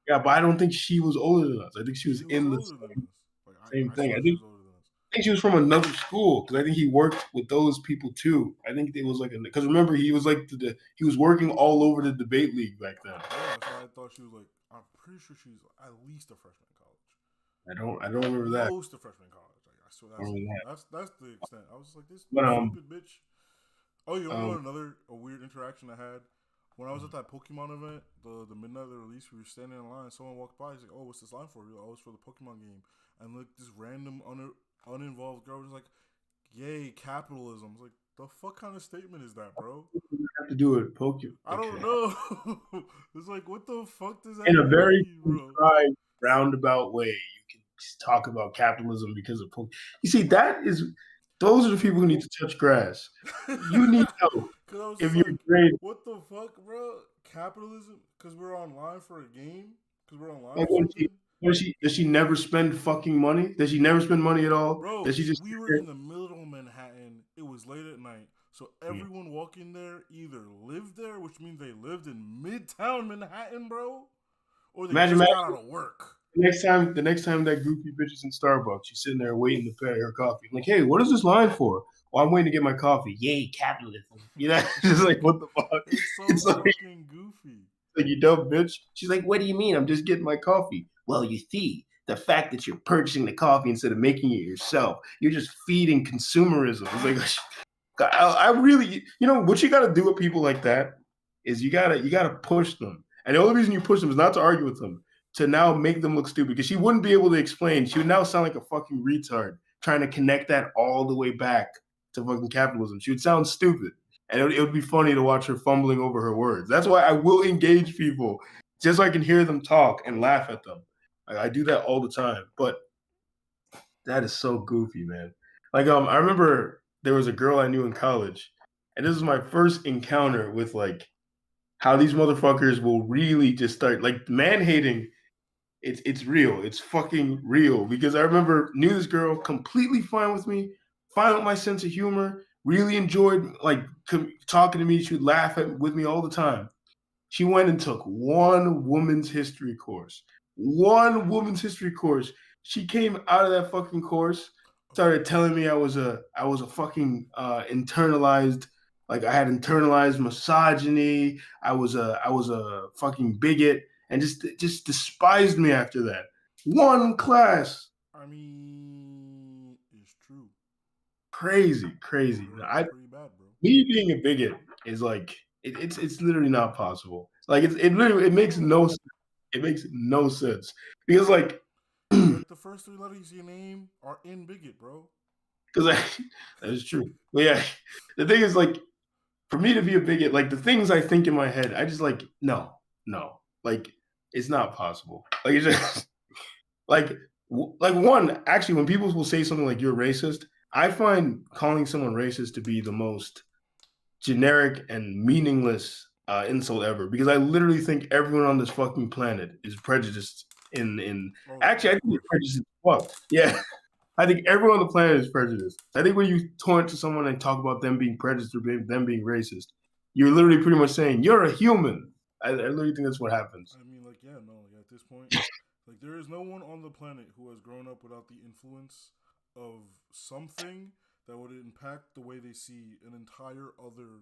yeah, but I don't think she was older than us. I think she was She in the older than us. Like, same thing. swear I she think was older than us. she was from another school because I think he worked with those people too. I think it was like because remember he was like he was working all over the debate league back then. Yeah, that's why I thought she was like. I'm pretty sure she's at least a freshman in college. I don't remember that. Close to freshman in college. Like, I swear that's the extent. I was just like this But, stupid bitch. Oh, you know another weird interaction I had. when I was at that Pokemon event, the midnight of the release, we were standing in line. Someone walked by. He's like, "Oh, what's this line for?" We're like, "Oh, it's for the Pokemon game." And like this random uninvolved girl was like, "Yay, capitalism!" I was like, the fuck kind of statement is that, bro? Have to do it, Pokemon. I don't know. It's like, what the fuck does that In a mean, very bro? contrived, roundabout way, you can talk about capitalism because of Pokemon. You see, those are the people who need to touch grass. You need help. Cause I was If just you're like, great, what the fuck, bro? Capitalism? Because we're online for a game? Because we're online like, for something? does she never spend fucking money? Does she never spend money at all? Bro, Does she just we were in the middle of Manhattan. It was late at night. So everyone walking there either lived there, which means they lived in Midtown Manhattan, bro, or they just got out of work. The next time that goofy bitch is in Starbucks, she's sitting there waiting to pay her coffee. I'm like, hey, what is this line for? Well, I'm waiting to get my coffee. Yay, capitalism. You know, just like, what the fuck? It's so fucking goofy. Like, you dumb bitch. She's like, what do you mean? I'm just getting my coffee. Well, you see, the fact that you're purchasing the coffee instead of making it yourself, you're just feeding consumerism. It's like, I really, what you got to do with people like that is you gotta push them. And the only reason you push them is not to argue with them, to now make them look stupid, because she wouldn't be able to explain. She would now sound like a fucking retard trying to connect that all the way back to fucking capitalism. She would sound stupid, and it would be funny to watch her fumbling over her words. That's why I will engage people just so I can hear them talk and laugh at them. I do that all the time, but that is so goofy, man. Like, I remember there was a girl I knew in college, and this was my first encounter with like how these motherfuckers will really just start like man hating. It's real. It's fucking real. Because I remember knew this girl completely fine with me, fine with my sense of humor, really enjoyed like talking to me. She would laugh with me all the time. She went and took one woman's history course. One woman's history course. She came out of that fucking course, started telling me I was a fucking internalized, like I had internalized misogyny. I was a fucking bigot, and just despised me after that. One class. I mean, it's true. Crazy. Pretty bad, bro. Me being a bigot is like it's literally not possible. Like it makes no sense. It makes no sense because like the first three letters of your name are in bigot, bro. Because that is true. But yeah, the thing is like for me to be a bigot, like the things I think in my head, I just like no, like it's not possible. Like it's just like one actually when people will say something like you're racist, I find calling someone racist to be the most generic and meaningless insult ever, because I literally think everyone on this fucking planet is prejudiced actually I think it's prejudiced. Well, yeah. I think everyone on the planet is prejudiced. I think when you taunt to someone and talk about them being prejudiced or them being racist, you're literally pretty much saying you're a human. I literally think that's what happens. I mean, like, yeah, no, like at this point, like there is no one on the planet who has grown up without the influence of something that would impact the way they see an entire other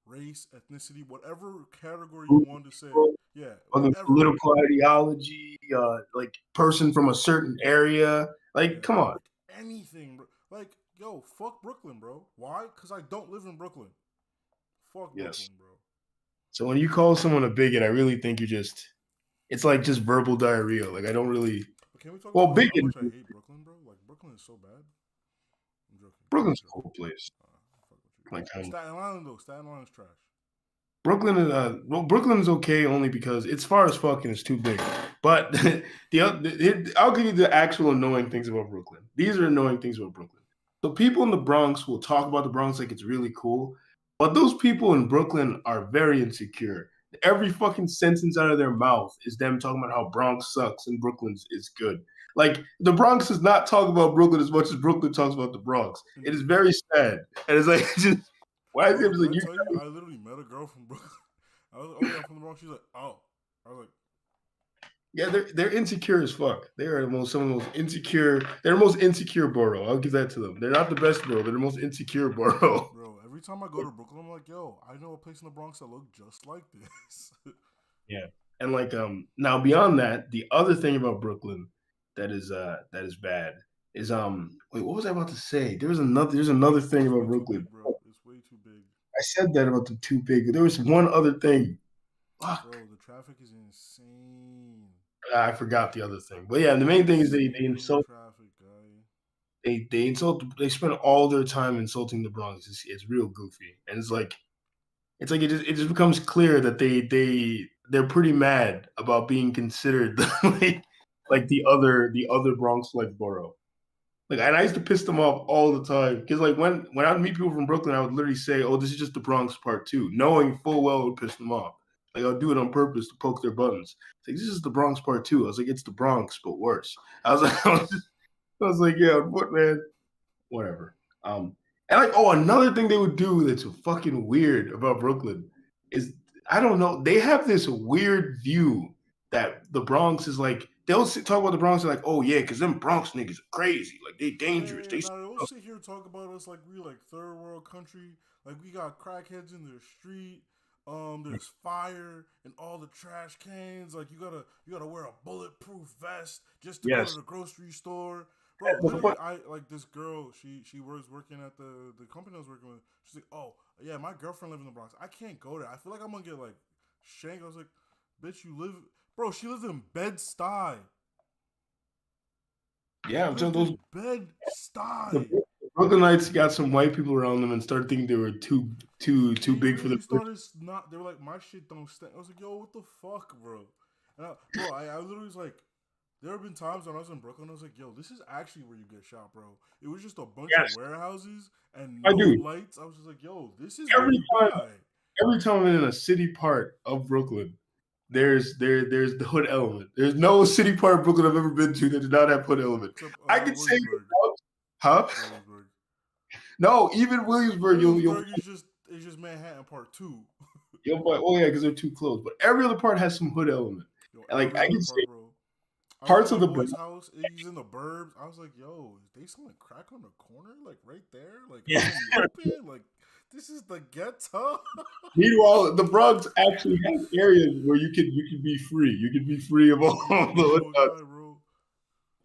race, ethnicity, whatever category you want to say. Yeah, other political ideology, like person from a certain area. Like, come on. Like anything, bro. Like, yo, fuck Brooklyn, bro. Why? Because I don't live in Brooklyn. Fuck Brooklyn, bro. So when you call someone a bigot, I really think it's like just verbal diarrhea. Like, I don't really. But can we talk about bigot, how much I hate Brooklyn, bro? Like, Brooklyn is so bad. I'm joking. Brooklyn's a cool place. Like, Staten Island, though. Staten Island's trash. Brooklyn is okay only because it's far as fuck and it's too big. But I'll give you the actual annoying things about Brooklyn. These are annoying things about Brooklyn. So people in the Bronx will talk about the Bronx like it's really cool, but those people in Brooklyn are very insecure. Every fucking sentence out of their mouth is them talking about how Bronx sucks and Brooklyn is good. Like, the Bronx does not talk about Brooklyn as much as Brooklyn talks about the Bronx. It is very sad. And it's like, just, why is it like you? I literally met a girl from Brooklyn. I was like, oh, yeah, from the Bronx. She's like, oh. I was like, yeah, they're insecure as fuck. They are some of the most insecure. They're the most insecure borough. I'll give that to them. They're not the best borough. They're the most insecure borough. Bro, every time I go to Brooklyn, I'm like, yo, I know a place in the Bronx that look just like this. Yeah, and like now beyond that, the other thing about Brooklyn that is bad is wait, what was I about to say? There's another thing about Brooklyn. Big, bro. It's way too big. said that about the too big. There was one other thing. Fuck. Bro, the traffic is insane. I forgot the other thing. But yeah, the main thing is they insult. Traffic, guy. They insult. They spend all their time insulting the Bronx. It's real goofy, and it's like it just becomes clear that they're pretty mad about being considered like the other Bronx like borough. Like, and I used to piss them off all the time because like when I would meet people from Brooklyn, I would literally say, "Oh, this is just the Bronx part 2," knowing full well it would piss them off. Like I'll do it on purpose to poke their buttons. It's like, this is the Bronx part 2. I was like, it's the Bronx but worse. I was like, I was like, yeah, what, man? Whatever. And like, oh, another thing they would do that's fucking weird about Brooklyn is, I don't know, they have this weird view that the Bronx is like, they'll talk about the Bronx like, oh yeah, because them Bronx niggas are crazy, like they dangerous. Yeah, they'll sit here and talk about us like we like third world country, like we got crackheads in the street. There's fire and all the trash cans. Like you gotta wear a bulletproof vest just to go to the grocery store. Bro, literally, I like this girl. She was working at the company I was working with. She's like, oh yeah, my girlfriend lives in the Bronx. I can't go there. I feel like I'm gonna get like shanked. I was like, bitch, you live, bro. She lives in Bed-Stuy. Yeah, I'm telling those Bed-Stuy. The Brooklynites got some white people around them and started thinking they were too big for the. They were like, my shit don't stand. I was like, yo, what the fuck, bro? And I literally was like, there have been times when I was in Brooklyn, I was like, yo, this is actually where you get shot, bro. It was just a bunch of warehouses and no lights. I was just like, yo, this is every time I'm in a city part of Brooklyn, there's the hood element. There's no city part of Brooklyn I've ever been to that did not have hood element. I can say, huh? Williamsburg. No, even Williamsburg, it's just Manhattan Part 2. Oh yeah, because they're too close. But every other part has some hood element. Like I can say, bro. parts of the boy's house, he's in the burbs. I was like, yo, is they selling crack on the corner, like right there, like open? Like this is the ghetto. Meanwhile, the Bronx actually has areas where you can be free. You can be free of all the bro.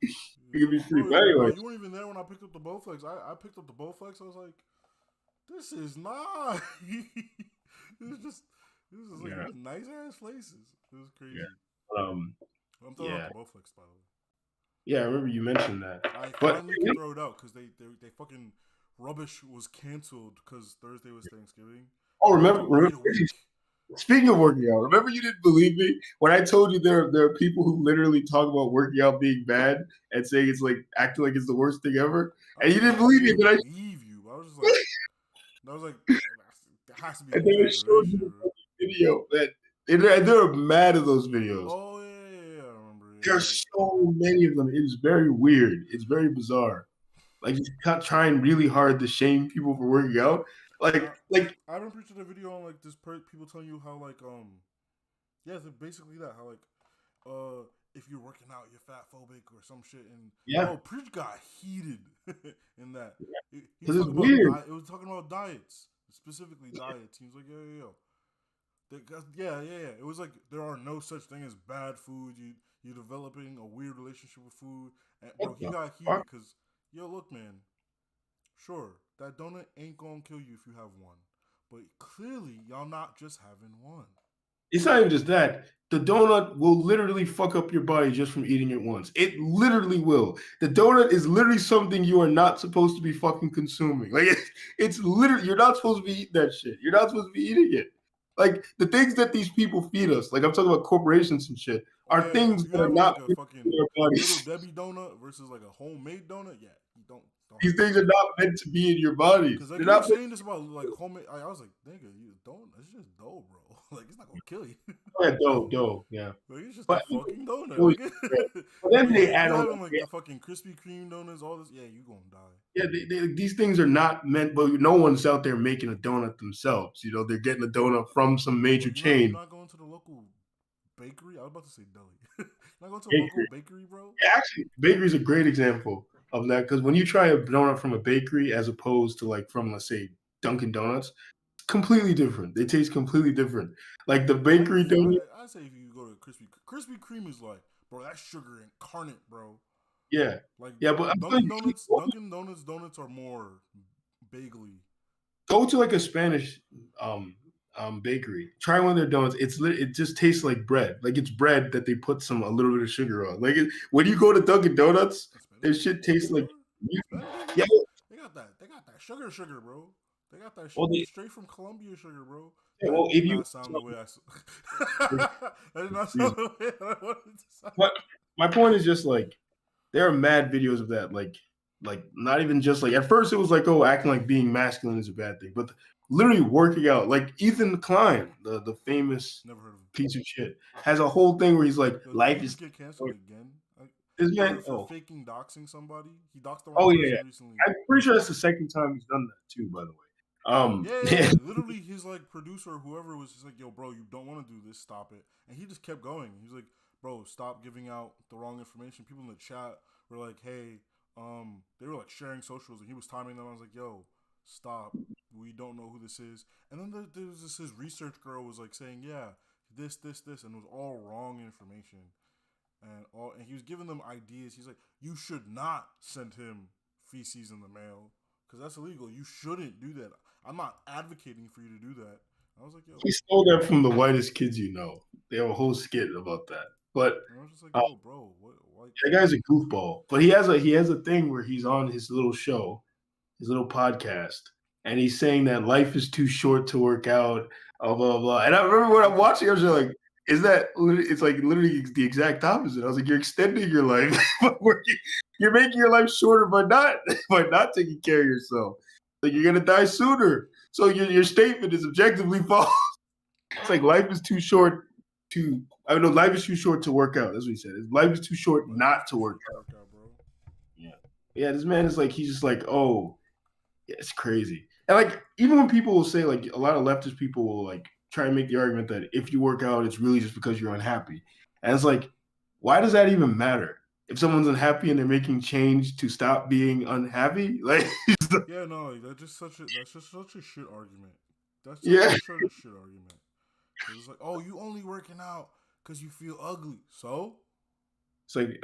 You can be free. But anyway, you weren't even there when I picked up the Bowflex. I picked up the Bowflex. I was like, this is nice. This is like nice ass places. It was crazy. Yeah. I'm throwing out the Bowflex, by the way. Yeah, I remember you mentioned that. I finally can throw it out because they fucking rubbish was canceled because Thursday was Thanksgiving. Oh, remember speaking of working out, remember you didn't believe me when I told you there are people who literally talk about working out being bad and saying it's like acting like it's the worst thing ever, and you didn't believe me. But I believe you. I was just like, there has to be. And they showed you the video that they're mad at those videos. Oh yeah, I remember. There's so many of them. It is very weird. It's very bizarre. Like just trying really hard to shame people for working out. Like I've been preaching a video on like this people telling you how like so basically that how like if you're working out you're fat phobic or some shit and preach got heated in that. Because it's weird. It was talking about diets, specifically diets. He was like yeah. It was like there are no such thing as bad food. You're developing a weird relationship with food, and bro, he got heated because look, man. Sure, that donut ain't gonna kill you if you have one, but clearly y'all not just having one. It's not even just that. The donut will literally fuck up your body just from eating it once. It literally will. The donut is literally something you are not supposed to be fucking consuming. Like it's literally, you're not supposed to be eating that shit. You're not supposed to be eating it. Like the things that these people feed us, like I'm talking about corporations and shit, are things that are not like a fucking Little Debbie donut versus like a homemade donut. Yeah, you don't. These things are not meant to be in your body. Because like, you're saying this about like homemade. I was like, nigga, you don't. It's just dough, bro. Like it's not gonna kill you. Dough, yeah. Like it's just a fucking donut. But then they add on like the fucking Krispy Kreme donuts, all this. Yeah, you gonna die. Yeah, these things are not meant. But no one's out there making a donut themselves. You know, they're getting a donut from some major chain. You're not going to the local bakery. I was about to say deli. Not going to a local bakery, bro. Yeah, actually, bakery is a great example of that because when you try a donut from a bakery as opposed to like from, let's say, Dunkin' Donuts, it's completely different. They taste completely different. Like the bakery donut. I say if you go to Krispy Kreme is like, bro, that's sugar incarnate, bro. Yeah. Like but Dunkin' Donuts donuts are more bagely. Go to like a Spanish bakery. Try one of their donuts. It just tastes like bread. Like it's bread that they put a little bit of sugar on. Like when you go to Dunkin' Donuts, their shit tastes like yeah. They got that. They got that sugar, bro. They got that Well, straight from Colombia sugar, bro. yeah, That well, did not sound the way that did not sound the way I wanted it to sound. But my point is just like there are mad videos of that. Like not even just like at first it was like, oh, acting like being masculine is a bad thing, but literally working out. Like Ethan Klein, the famous Never heard of him. piece of shit, has a whole thing where he's like, Yo, life did he is just get canceled again. this man. For faking doxing somebody. He doxed the Oh wrong yeah, person recently. I'm pretty sure that's the second time he's done that too. By the way, Yeah. Literally, his like producer or whoever was just like, "Yo, bro, you don't want to do this. Stop it." And he just kept going. He was like, "Bro, stop giving out the wrong information." People in the chat were like, "Hey," they were like sharing socials, and he was timing them. I was like, "Yo, stop. We don't know who this is." And then there was his research girl was like saying, "Yeah, this," and it was all wrong information. And he was giving them ideas. He's like, "You should not send him feces in the mail because that's illegal. You shouldn't do that. I'm not advocating for you to do that." I was like, "Yo," he stole that from the whitest kids you know. They have a whole skit about that. But and I was just like, "Yo, bro, what?" that guy's a goofball. But he has a thing where he's on his little show, his little podcast, and he's saying that life is too short to work out, blah blah blah. And I remember when I'm watching, I was like, "Is that?" It's like literally the exact opposite. I was like, "You're extending your life, but you're making your life shorter by not taking care of yourself. Like you're gonna die sooner. So your statement is objectively false. It's like life is too short to. I don't know. Life is too short to work out. That's what he said. Life is too short not to work out. bro. Yeah, this man is like he's just like, oh, yeah, it's crazy. And like even when people will say like a lot of leftist people will like try and make the argument that if you work out, it's really just because you're unhappy. And it's like, why does that even matter? If someone's unhappy and they're making change to stop being unhappy, like Yeah, no, like, that's just such a shit argument. That's Yeah. such a shit argument. It's like, oh, you only working out because you feel ugly. So it's like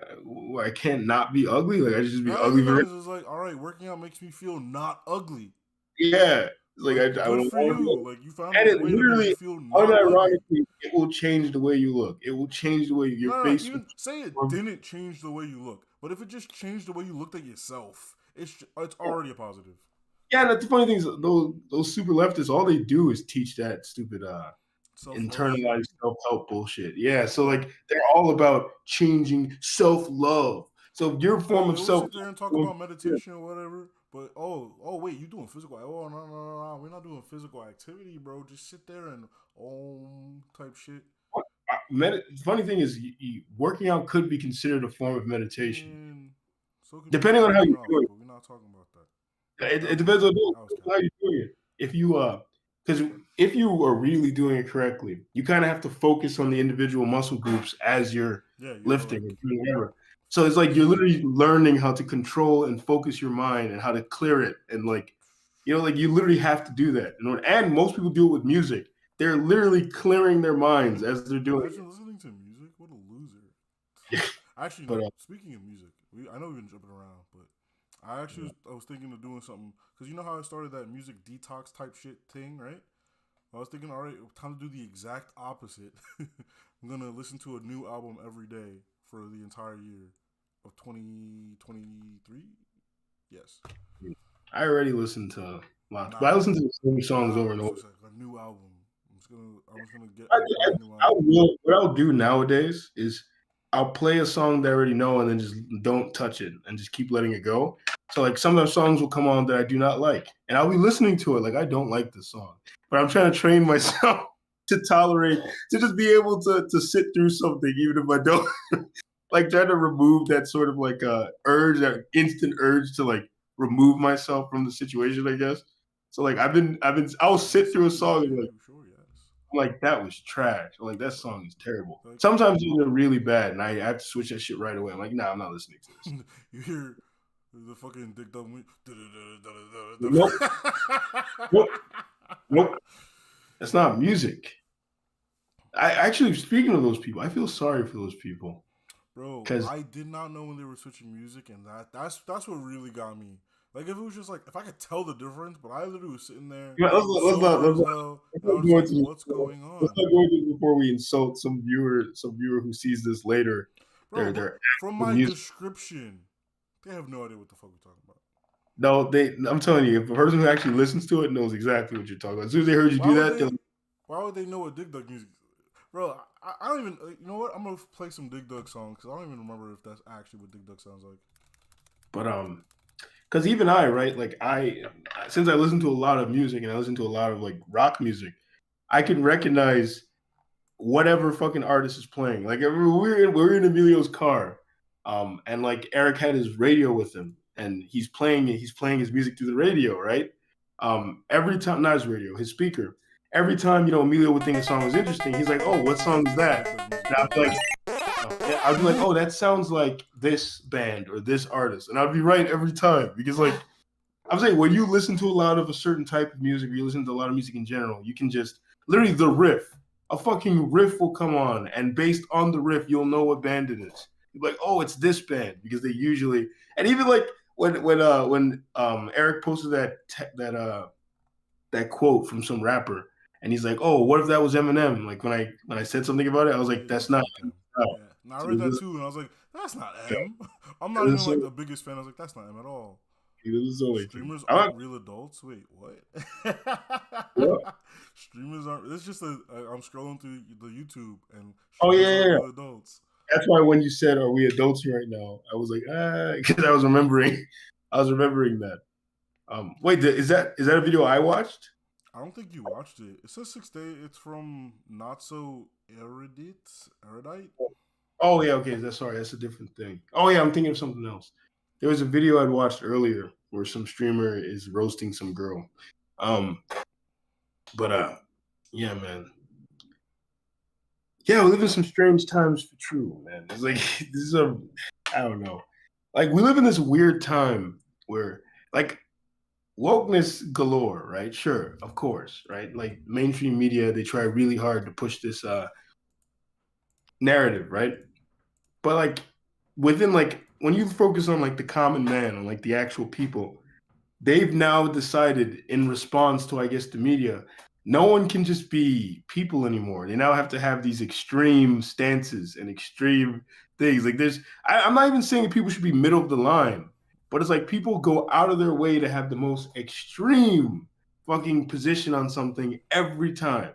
I can't not be ugly. Like I just be now ugly. it's like, all right, working out makes me feel not ugly. Yeah. It's like I good for you. Like you found and a it way to make literally, you feel not ugly. unironically, it will change the way you look. It will change the way your face. Even say it didn't change the way you look, but if it just changed the way you looked at yourself, it's already a positive. Yeah, and the funny thing is, those super leftists, all they do is teach that stupid internalized self-help bullshit. Yeah, so like they're all about changing self-love. So your form of self. Sit there and talk about meditation or whatever. But wait, you doing physical? Oh no, we're not doing physical activity, bro. Just sit there and type shit. Funny thing is, working out could be considered a form of meditation, so depending on how you do it. But we're not talking about that. It depends on how you're doing it. If you because if you are really doing it correctly, you kind of have to focus on the individual muscle groups as you're lifting and doing whatever. So it's like you're literally learning how to control and focus your mind and how to clear it. And like, you literally have to do that. And most people do it with music. They're literally clearing their minds as they're doing it. Listening to music? What a loser. Actually, no, speaking of music, I know we've been jumping around, but I was thinking of doing something. Because you know how I started that music detox type shit thing, right? I was thinking, all right, time to do the exact opposite. I'm going to listen to a new album every day for the entire year of 2023. Yes. I already listened to lots, but I listened to the same songs over and over. A new album. I'm just gonna get a new album. What I'll do nowadays is I'll play a song that I already know and then just don't touch it and just keep letting it go. So like sometimes songs will come on that I do not like, and I'll be listening to it like I don't like this song, but I'm trying to train myself to tolerate, to just be able to sit through something even if I don't. Like trying to remove that sort of like urge, that instant urge to like remove myself from the situation, I guess. So like I'll sit through a song and like that was trash. Like that song is terrible. Sometimes they're really bad, and I have to switch that shit right away. I'm like, nah, I'm not listening to this. You hear the fucking dick dumb. Nope. That's not music. I actually, speaking of those people, I feel sorry for those people. Bro, I did not know when they were switching music, and that's what really got me. Like if it was just like if I could tell the difference, but I literally was sitting there. Yeah, let's sober as not hell, and I go was into like, this. what's going on, Let's not go into this before we insult some viewer who sees this later. bro? They're From actual my music. description, they have no idea what the fuck we're talking about. No, I'm telling you, if a person who actually listens to it knows exactly what you're talking about. As soon as they heard you do that, they'll Why would they know what Dig Dug music is? Bro, I don't even. You know what? I'm gonna play some Dig Dug songs because I don't even remember if that's actually what Dig Dug sounds like. But because even I, right, like since I listen to a lot of music and I listen to a lot of like rock music, I can recognize whatever fucking artist is playing. Like we're in Emilio's car, and like Eric had his radio with him, and he's playing his music through the radio, right? Every time, not his radio, his speaker. Every time, Emilio would think a song was interesting, he's like, "Oh, what song is that?" And I'd be like, "Oh, that sounds like this band or this artist," and I'd be right every time because, like, I'm saying when you listen to a lot of a certain type of music, or you listen to a lot of music in general, you can just literally the riff, a fucking riff will come on, and based on the riff, you'll know what band it is. You're like, "Oh, it's this band," because they usually, and even like when Eric posted that quote from some rapper. And he's like, "Oh, what if that was Eminem?" Like when I said something about it, I was like, "That's not him." Yeah. And I read that too, and I was like, "That's not M." I'm not even like the biggest fan. I was like, "That's not M at all." Streamers aren't real adults. Wait, what? Streamers aren't. It's just I'm scrolling through the YouTube and streamers aren't real adults. That's why when you said, "Are we adults right now?" I was like, because I was remembering that. Wait, is that a video I watched? I don't think you watched it. It says 6 Day. It's from Not So Erudite. Oh yeah, okay. That's a different thing. Oh yeah, I'm thinking of something else. There was a video I'd watched earlier where some streamer is roasting some girl. Yeah, man. Yeah, we live in some strange times for true, man. It's like I don't know. Like we live in this weird time where like wokeness galore, right? Sure, of course, right? Like mainstream media, they try really hard to push this narrative, right? But like within like when you focus on like the common man, on like the actual people, they've now decided in response to I guess the media, no one can just be people anymore. They now have to have these extreme stances and extreme things. Like I'm not even saying people should be middle of the line. But it's like people go out of their way to have the most extreme fucking position on something every time.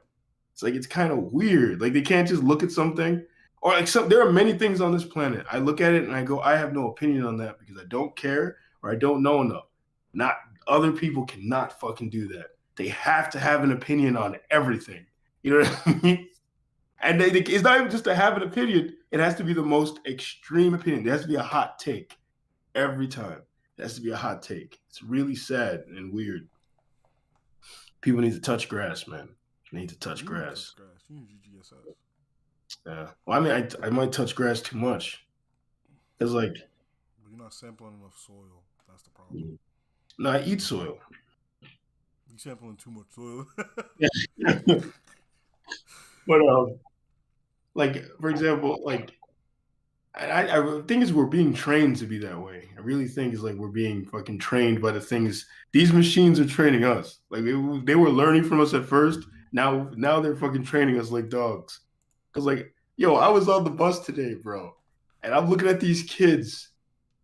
It's like it's kind of weird. Like they can't just look at something or like there are many things on this planet. I look at it and I go, I have no opinion on that because I don't care or I don't know enough. Not other people cannot fucking do that. They have to have an opinion on everything. You know what I mean? And it's not even just to have an opinion. It has to be the most extreme opinion. There has to be a hot take. Every time. It has to be a hot take. It's really sad and weird. People need to touch grass, man. They need to touch grass. You need GGSS. Yeah. Well, I mean, I might touch grass too much. It's like... But you're not sampling enough soil. That's the problem. No, I eat soil. You're sampling too much soil. But, like, for example, like, I think is we're being trained to be that way. I really think it's like we're being fucking trained by the things. These machines are training us. Like they were learning from us at first. Now they're fucking training us like dogs. Cause like, yo, I was on the bus today, bro, and I'm looking at these kids,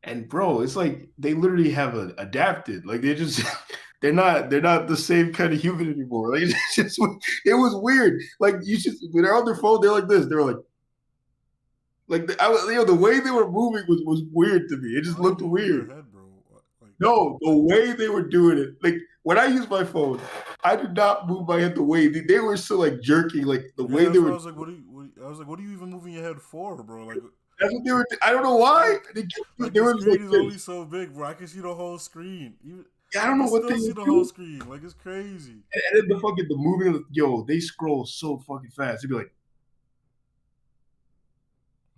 and bro, it's like they literally have adapted. Like they're not the same kind of human anymore. Like it was weird. Like when they're on their phone, they're like this. They were like the way they were moving was weird to me. It just looked weird. Head, bro. No, the way they were doing it. Like when I use my phone, I do not move my head the way they were so like jerky. Like the way they were. I was like, what are you even moving your head for, bro? Like that's what they were. I don't know why. The screen is only so big, bro. I can see the whole screen. I don't know what they see the whole screen. Like it's crazy. And then the moving. Yo, they scroll so fucking fast. They'd be like.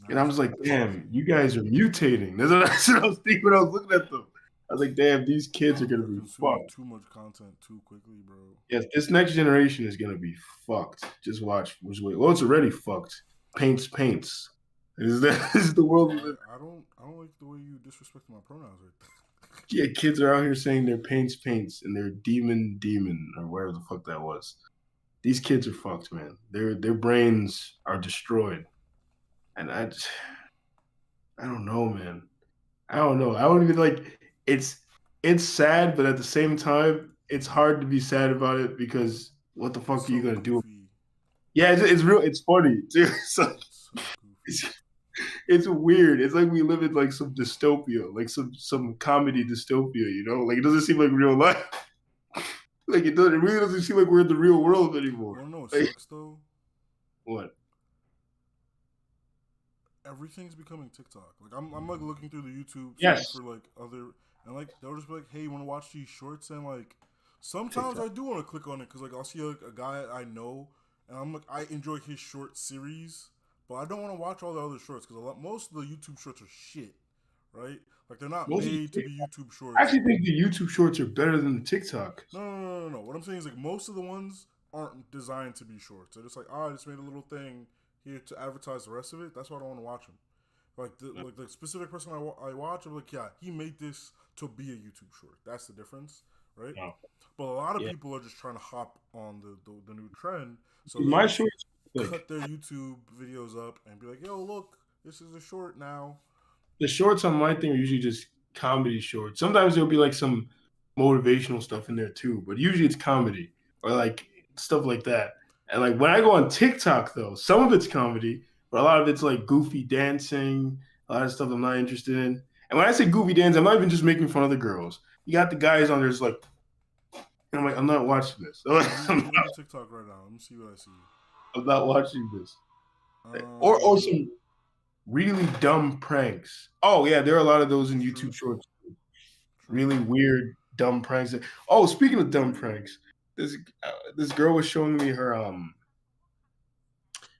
And I was like, damn, you guys are mutating. That's what I was thinking when I was looking at them. I was like, damn, these kids are going to be fucked. Too much content too quickly, bro. Yes, this next generation is going to be fucked. Just watch. Well, it's already fucked. Paints. This is the world we live in. I don't like the way you disrespect my pronouns right there. Yeah, kids are out here saying they're paints and they're demon or whatever the fuck that was. These kids are fucked, man. Their brains are destroyed, and I don't know, man. I don't know. I don't even like. It's sad, but at the same time, it's hard to be sad about it because what the fuck It's are you so gonna do? goofy. Yeah, it's real. It's funny. It's, like, It's so goofy. it's it's weird. It's like we live in like some dystopia, like some comedy dystopia. You know, like it doesn't seem like real life. Like it doesn't. It really doesn't seem like we're in the real world anymore. You wanna know what Like, sucks though? what? Everything's becoming TikTok. Like I'm like looking through the YouTube Yes. for like other, and like they'll just be like, hey, you want to watch these shorts? And like sometimes TikTok. I do want to click on it because like I'll see like a guy I know, and I'm like I enjoy his short series, but I don't want to watch all the other shorts because most of the YouTube shorts are shit, right? Like they're not Most of made the- to be YouTube shorts. I actually think the YouTube shorts are better than the TikTok. No. What I'm saying is like most of the ones aren't designed to be shorts. They're just like, oh, I just made a little thing here to advertise the rest of it. That's why I don't want to watch them. Like the specific person I watch, I'm like, yeah, he made this to be a YouTube short. That's the difference, right? No. But a lot of Yeah. people are just trying to hop on the new trend. So My they shorts, like, cut their YouTube videos up and be like, yo, look, this is a short now. the shorts on my thing are usually just comedy shorts. Sometimes there'll be like some motivational stuff in there too, but usually it's comedy or like stuff like that. And like when I go on TikTok though, some of it's comedy, but a lot of it's like goofy dancing, a lot of stuff I'm not interested in. And when I say goofy dance, I'm not even just making fun of the girls. You got the guys on there just like, and I'm like, I'm not watching this. I'm looking at TikTok right now. Let me see what I see. I'm not watching this. Or some really dumb pranks. Oh yeah, there are a lot of those in YouTube Shorts. Really weird, dumb pranks. Oh, speaking of dumb pranks, this girl was showing me her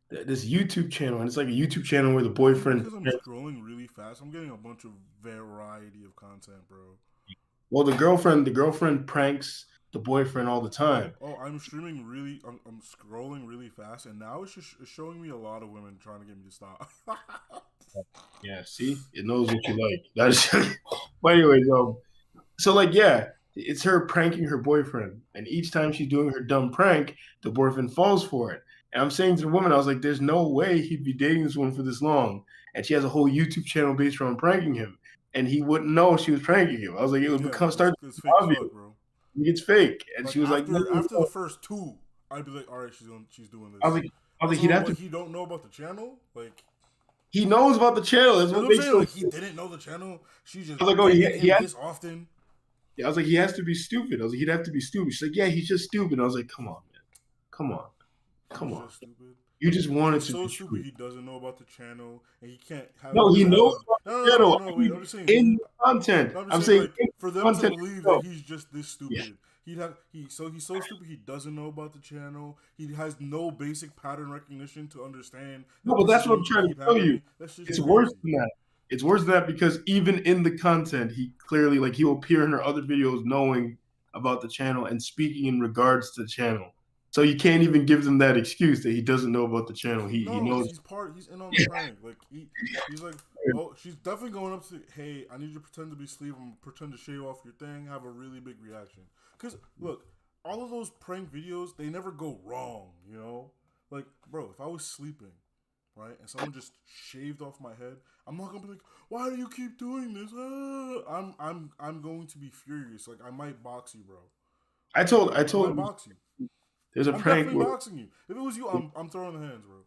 this YouTube channel, and it's like a YouTube channel where the boyfriend. Because I'm scrolling really fast, I'm getting a bunch of variety of content, bro. Well, the girlfriend pranks the boyfriend all the time. Oh, I'm scrolling really fast, and now it's just showing me a lot of women trying to get me to stop. Yeah, see, it knows what you like. That's. But anyways, so like, yeah, it's her pranking her boyfriend, and each time she's doing her dumb prank, the boyfriend falls for it. And I'm saying to the woman, I was like, "There's no way he'd be dating this woman for this long." And she has a whole YouTube channel based around pranking him, and he wouldn't know she was pranking him. I was like, it would start it's to fake as obvious. fuck, bro. It's fake, and Like, she was like, after the first two, I'd be like, all right, she's doing this. I was like, he'd have to. He don't know about the channel, like. He knows about the channel. That's You know what what I'm makes saying? it. Like, he didn't know the channel. She just I was like, oh, he this often. Yeah, I was like, he has to be stupid. I was like, he'd have to be stupid. She's like, yeah, he's just stupid. I was like, come on, man. Come on. Just stupid. You just wanted He's to so be stupid. true. He doesn't know about the channel, and he can't have. No, he knows about the channel. No, wait. I'm just saying. In content. I'm I'm saying, saying like, for them content to believe itself. that he's just this stupid. Yeah. He's so stupid he doesn't know about the channel. He has no basic pattern recognition to understand. No, but that's what I'm trying to tell you. It's worse than that. It's worse than that because even in the content, he clearly he will appear in her other videos knowing about the channel and speaking in regards to the channel. So you can't even give them that excuse that he doesn't know about the channel. He knows. He's in on the prank. Like he's like, oh, she's definitely going up to, hey, I need you to pretend to be asleep. I'm gonna pretend to shave off your thing. Have a really big reaction. Cause look, all of those prank videos, they never go wrong. You know, like bro, if I was sleeping, right, and someone just shaved off my head, I'm not gonna be like, why do you keep doing this? I'm going to be furious. Like I might box you, bro. I told I might box you. There's a I'm prank definitely where boxing you. If it was you, I'm throwing the hands, bro.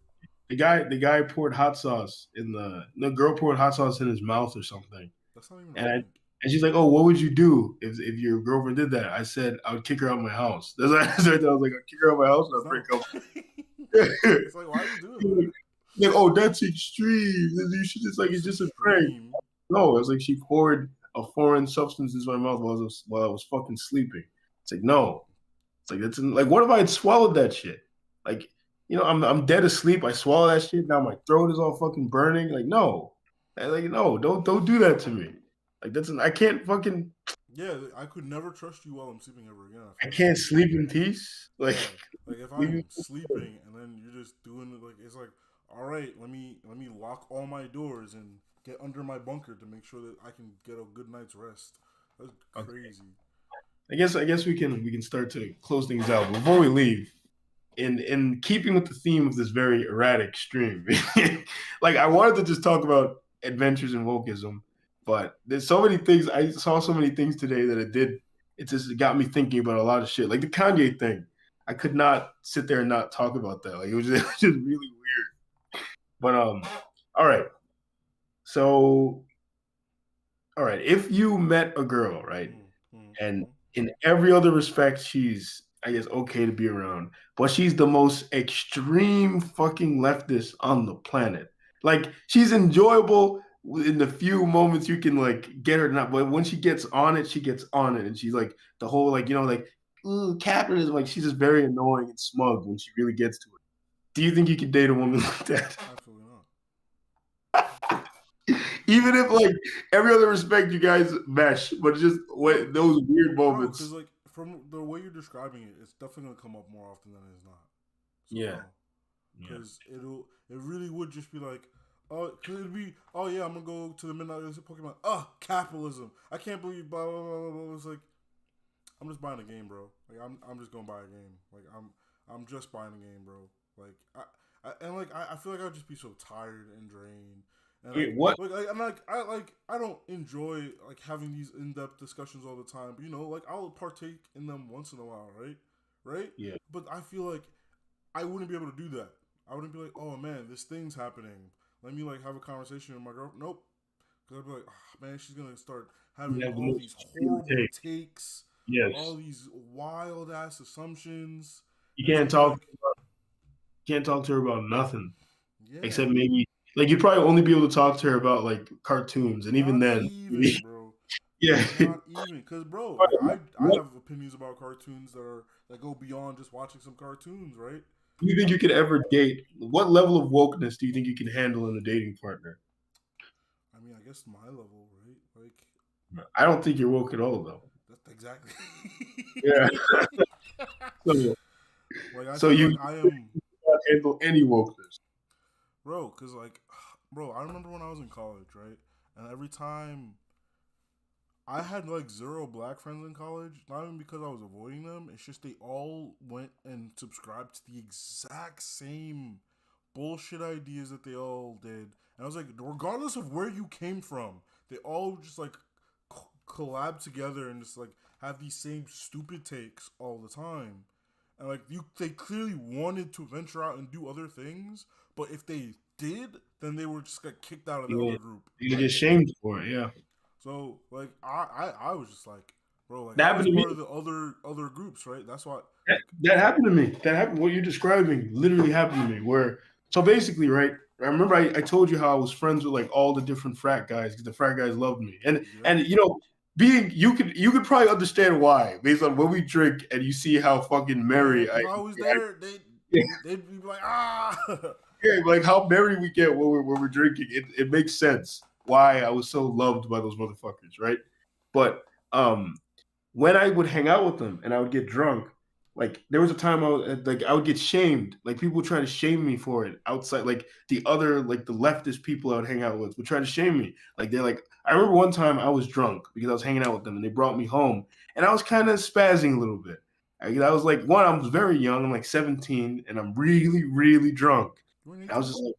the guy poured hot sauce in the girl poured hot sauce in his mouth or something. That's not even And she's like, oh, what would you do if your girlfriend did that? I said, I would kick her out of my house. That's what I said. I was like, I'd kick her out of my house and I'd break up. It's like, why are you doing that? Like, oh, that's extreme. You should just it's just a prank. No, it's like she poured a foreign substance into my mouth while I was fucking sleeping. It's like, no. It's like, that's like, what if I had swallowed that shit? Like, I'm dead asleep. I swallow that shit. Now my throat is all fucking burning. Like, no. No, don't do that to me. Like, I can't fucking. Yeah, I could never trust you while I'm sleeping ever again. I can't sleep in peace. Like if I'm sleeping and then you're just doing it, like, it's like, all right, let me lock all my doors and get under my bunker to make sure that I can get a good night's rest. That's crazy. I guess we can start to close things out. But before we leave, in keeping with the theme of this very erratic stream, like I wanted to just talk about adventures in wokeism, but there's so many things. I saw so many things today that it just got me thinking about a lot of shit. Like the Kanye thing. I could not sit there and not talk about that. Like it was just really weird. But all right. So all right, if you met a girl, right? And in every other respect, she's, I guess, okay to be around. But she's the most extreme fucking leftist on the planet. Like, she's enjoyable in the few moments you can, like, get her not. But when she gets on it, she gets on it. And she's like, the whole, like, like, ooh, capitalism. Like, she's just very annoying and smug when she really gets to it. Do you think you could date a woman like that? Absolutely not. Even if, like, every other respect you guys mesh, but just those weird moments. Because, like, from the way you're describing it, it's definitely going to come up more often than it is not. So, yeah. Because it really would just be like, cause it'd be, I'm going to go to the midnight Pokemon. Capitalism. I can't believe blah, blah, blah, blah. It's like, I'm just buying a game, bro. Like, I'm just going to buy a game. Like, I'm just buying a game, bro. Like, I feel like I'd just be so tired and drained. And I don't enjoy like having these in-depth discussions all the time, but like I'll partake in them once in a while, right? Yeah. But I feel like I wouldn't be able to do that. I wouldn't be like, oh man, this thing's happening. Let me like have a conversation with my girl. Nope. Because I'd be like, oh, man, she's gonna start having all these horrible takes. Yes. All these wild ass assumptions. You can't talk. Can't talk to her about nothing. Yeah. Except maybe. Like you'd probably only be able to talk to her about like cartoons, and even then, bro. Yeah, not even because, bro, like, I have opinions about cartoons that go beyond just watching some cartoons, right? Do you think you could ever date? What level of wokeness do you think you can handle in a dating partner? I mean, I guess my level, right? Like, I don't think you're woke at all, though. That's exactly. Yeah. So you cannot handle any wokeness. Bro, because, like, I remember when I was in college, right? And every time I had, like, 0 black friends in college, not even because I was avoiding them. It's just they all went and subscribed to the exact same bullshit ideas that they all did. And I was like, regardless of where you came from, they all just, like, collab together and just, like, have these same stupid takes all the time. And, like, they clearly wanted to venture out and do other things. But if they did, then they were just got kicked out of the other group. You get shamed for it, yeah. So like I was just like, bro, like that I was part of the other groups, right? That's why that happened to me. That happened. What you're describing literally happened to me. So basically, right? I remember I told you how I was friends with like all the different frat guys because the frat guys loved me, and you could probably understand why based on when we drink and you see how fucking merry I was there. They'd be like, ah. Yeah, like how merry we get when we're drinking. It makes sense why I was so loved by those motherfuckers, right? But when I would hang out with them and I would get drunk, like there was a time I would get shamed. Like people would try to shame me for it outside. Like the leftist people I would hang out with would try to shame me. Like they're like, I remember one time I was drunk because I was hanging out with them and they brought me home and I was kind of spazzing a little bit. I was like, I was very young. I'm like 17 and I'm really, really drunk. I was just like,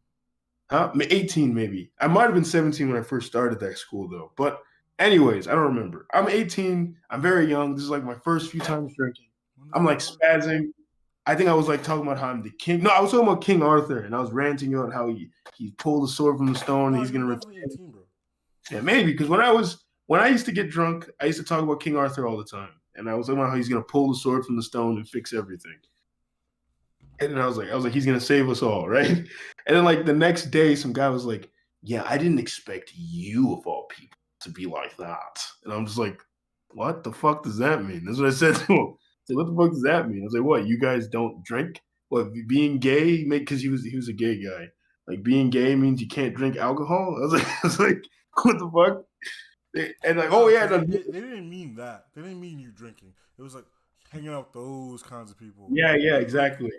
huh? 18 maybe. I might have been 17 when I first started that school though. But anyways, I don't remember. I'm 18. I'm very young. This is like my first few times drinking. I'm like spazzing. I think I was like talking about how I'm the king. No, I was talking about King Arthur, and I was ranting about how he pulled the sword from the stone and he's gonna return. Yeah, maybe because when I used to get drunk, I used to talk about King Arthur all the time, and I was talking about how he's gonna pull the sword from the stone and fix everything. And then I was like, he's gonna save us all, right? And then like the next day, some guy was like, yeah, I didn't expect you of all people to be like that. And I'm just like, what the fuck does that mean? That's what I said to him. I said, what the fuck does that mean? I was like, what? You guys don't drink? What? Being gay? Because he was a gay guy. Like being gay means you can't drink alcohol? I was like, what the fuck? And like, oh yeah, they didn't mean that. They didn't mean you drinking. It was like hanging out with those kinds of people. Yeah, exactly.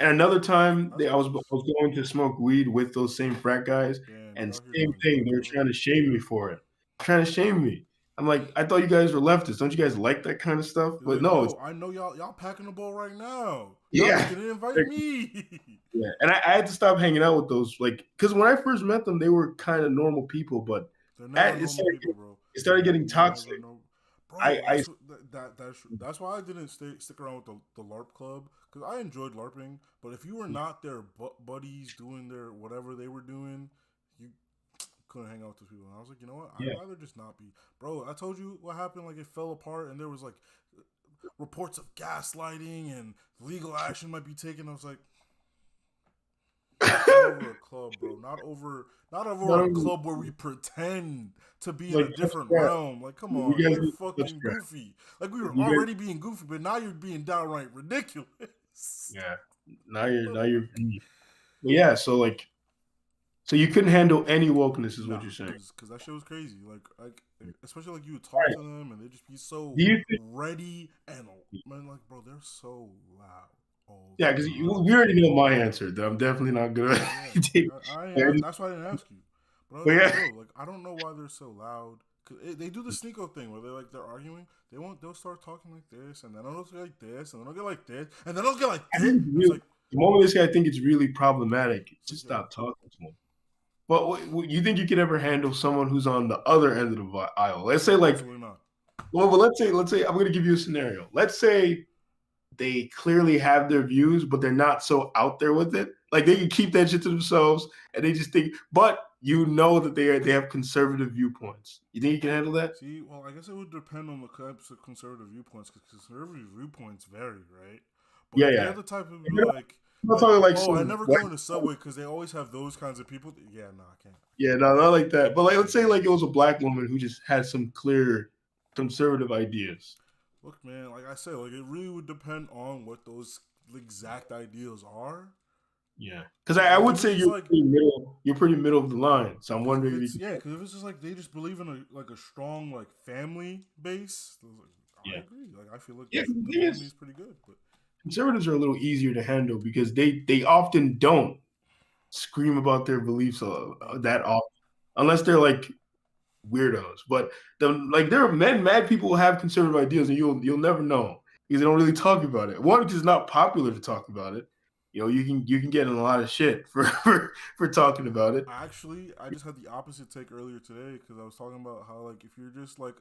And another time, I was going to smoke weed with those same frat guys, and same thing. They were trying to shame me for it. Trying to shame me. I'm like, I thought you guys were leftists. Don't you guys like that kind of stuff? They're But like, no, yo, I know y'all packing the ball right now. Y'all just didn't invite me. Yeah, and I had to stop hanging out with those, like, because when I first met them, they were kind of normal people, but They're never it normal people, bro. it started getting toxic. Bro, that's why I didn't stick around with the LARP club, because I enjoyed LARPing. But if you were not their buddies doing their whatever they were doing, you couldn't hang out with those people. And I was like, you know what? I'd rather just not be. Bro, I told you what happened. Like, it fell apart, and there was like reports of gaslighting and legal action might be taken. I was like, over a club, bro. Not over a club where we pretend to be in a different realm. Like, come on, you're fucking goofy. Like, we were already being goofy, but now you're being downright ridiculous. Yeah. Now you're yeah, so you couldn't handle any wokeness, is what you're saying. Because that shit was crazy. Like especially like you would talk to them and they just be so ready and man, like, bro, they're so loud. Yeah, because we already know my answer. That I'm definitely not gonna. That's why I didn't ask you. But bro, like, I don't know why they're so loud. Cause they do the sneako thing where they're arguing. They'll start talking like this, and then they'll get like this, and then they'll get like this, and then they'll get like this. The moment they say I think it's really problematic, just stop talking to them. But you think you could ever handle someone who's on the other end of the aisle? Let's say like, absolutely not. Well, but let's say I'm gonna give you a scenario. Let's say they clearly have their views, but they're not so out there with it. Like, they can keep that shit to themselves, and they just think. But you know that they have conservative viewpoints. You think you can handle that? See, well, I guess it would depend on the types of conservative viewpoints, because conservative viewpoints vary, right? But they're the type of people I never go in the subway because they always have those kinds of people. Yeah, no, I can't. Yeah, no, not like that. But like, let's say like it was a black woman who just had some clear conservative ideas. Look, man, like I said, like, it really would depend on what those exact ideals are. Yeah, because I would say you're pretty middle of the line. So I'm wondering because if it's just like they just believe in a strong like family base, I agree. Like, I feel like the family is pretty good. But conservatives are a little easier to handle because they often don't scream about their beliefs that often, unless they're like weirdos. But there are mad people who have conservative ideas, and you'll never know because they don't really talk about it. One, because it's not popular to talk about it. You know, you can get in a lot of shit for talking about it. Actually, I just had the opposite take earlier today because I was talking about how, like, if you're just like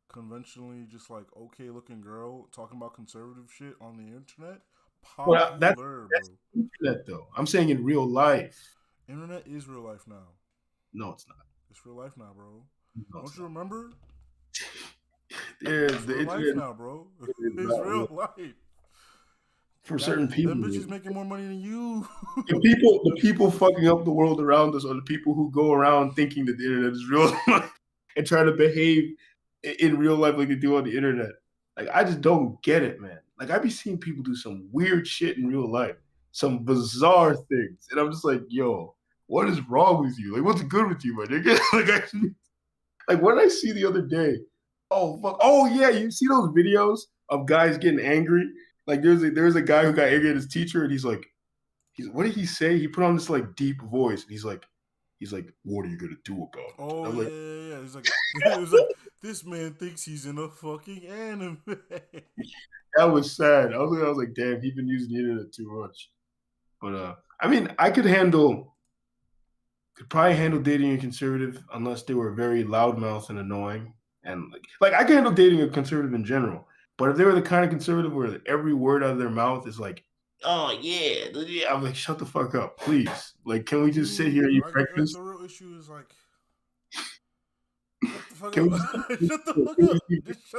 conventionally just like okay looking girl talking about conservative shit on the internet, popular, that's bro. Internet though. I'm saying in real life. Internet is real life now. No, it's not. It's real life now, bro. No, don't you remember? It's real life now, bro. It's real life. For certain people, them bitches making more money than you. the people fucking up the world around us are the people who go around thinking that the internet is real and try to behave in real life like they do on the internet. Like, I just don't get it, man. Like, I be seeing people do some weird shit in real life, some bizarre things, and I'm just like, yo, what is wrong with you? Like, what's good with you, my nigga? Like what did I see the other day? Oh fuck! Oh yeah, you see those videos of guys getting angry? Like there's a guy who got angry at his teacher, and he's what did he say? He put on this like deep voice, and he's like, what are you gonna do about it? Oh yeah. He's like, it was like, this man thinks he's in a fucking anime. That was sad. I was like, damn, he's been using the internet too much. But I mean, I could probably handle dating a conservative unless they were very loudmouth and annoying, and like I can handle dating a conservative in general. But if they were the kind of conservative where every word out of their mouth is like, oh yeah, I'm like, shut the fuck up, please. Like, can we just sit here and eat breakfast? The real issue is like, shut the fuck up.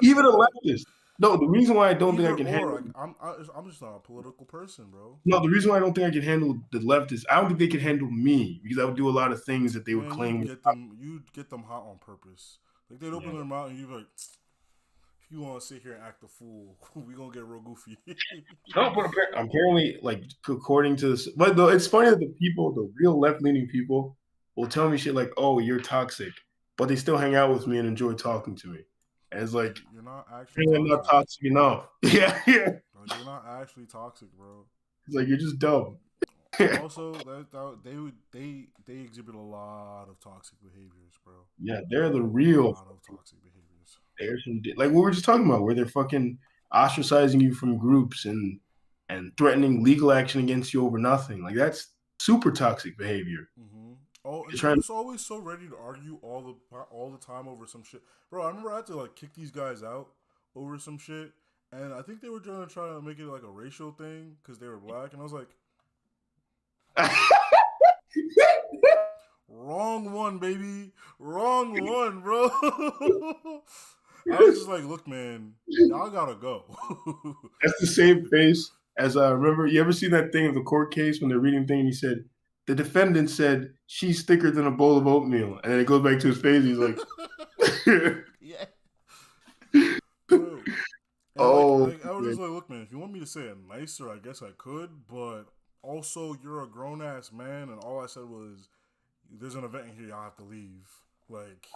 Even a leftist. No, the reason why I don't think I can handle. Like, I'm just not a political person, bro. No, the reason why I don't think I can handle the leftists, I don't think they can handle me because I would do a lot of things that they would claim. You'd get them hot on purpose. Like, they'd open their mouth and you'd be like, if you want to sit here and act a fool, we gonna get real goofy. No, but apparently, like, according to this, but though it's funny that the real left-leaning people will tell me shit like, "Oh, you're toxic," but they still hang out with me and enjoy talking to me. And it's like, you're not actually not toxic enough. Yeah. You're not actually toxic, bro. It's like, you're just dumb. Also, they exhibit a lot of toxic behaviors, bro. Yeah, they're the real. A lot of toxic behaviors. There's some like what we were just talking about, where they're fucking ostracizing you from groups and threatening legal action against you over nothing. Like that's super toxic behavior. Mm-hmm. Oh, and Just they're trying. just always so ready to argue all the time over some shit, bro. I remember I had to like kick these guys out over some shit, and I think they were trying to make it like a racial thing because they were black, and I was like, wrong one, baby, wrong one, bro. I was just like, look, man, y'all gotta go. That's the same face as I remember. You ever seen that thing of the court case when they're reading the thing and he said, the defendant said, she's thicker than a bowl of oatmeal. And then it goes back to his face. He's like, Yeah. Bro. oh. Like, I was just like, look, man, if you want me to say it nicer, I guess I could. But also, you're a grown ass man. And all I said was, there's an event in here, y'all have to leave. Like,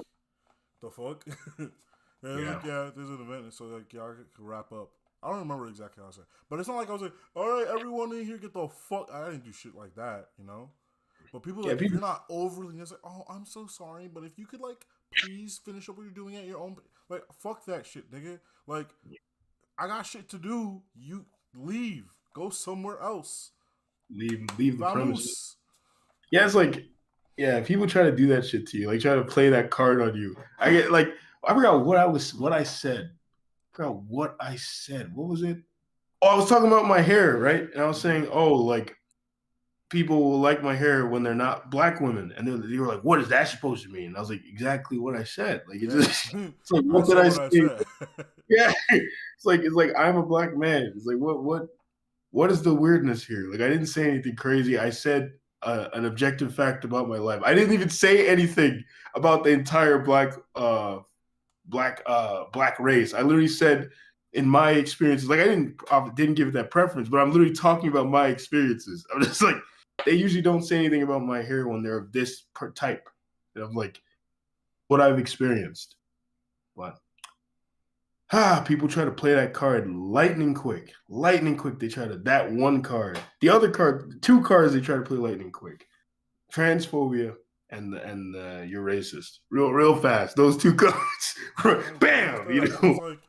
the fuck? Like, yeah, there's an event. So, like, y'all can wrap up. I don't remember exactly how I said it. But it's not like I was like, all right, everyone in here, get the fuck. I didn't do shit like that, you know? But people, like, if you're not overly, it's like, oh, I'm so sorry, but if you could, like, please finish up what you're doing at your own, like, fuck that shit, nigga. Like, I got shit to do. You leave. Go somewhere else. Leave the premises. Yeah, it's like, yeah, people try to do that shit to you, like try to play that card on you. I get like, I forgot what I said. I forgot what I said. What was it? Oh, I was talking about my hair, right? And I was saying, oh, like, people will like my hair when they're not black women, and they were like, "What is that supposed to mean?" And I was like, "Exactly what I said." Like, it's like, what did I say? Yeah, it's like I'm a black man. It's like what is the weirdness here? Like, I didn't say anything crazy. I said an objective fact about my life. I didn't even say anything about the entire black race. I literally said, in my experiences, like I didn't give it that preference, but I'm literally talking about my experiences. I'm just like, they usually don't say anything about my hair when they're of this type. And I'm like, what I've experienced. But people try to play that card lightning quick. Lightning quick. They try to that one card. The other card, two cards they try to play lightning quick. Transphobia and you're racist. Real fast. Those two cards. Bam! You know. It's like,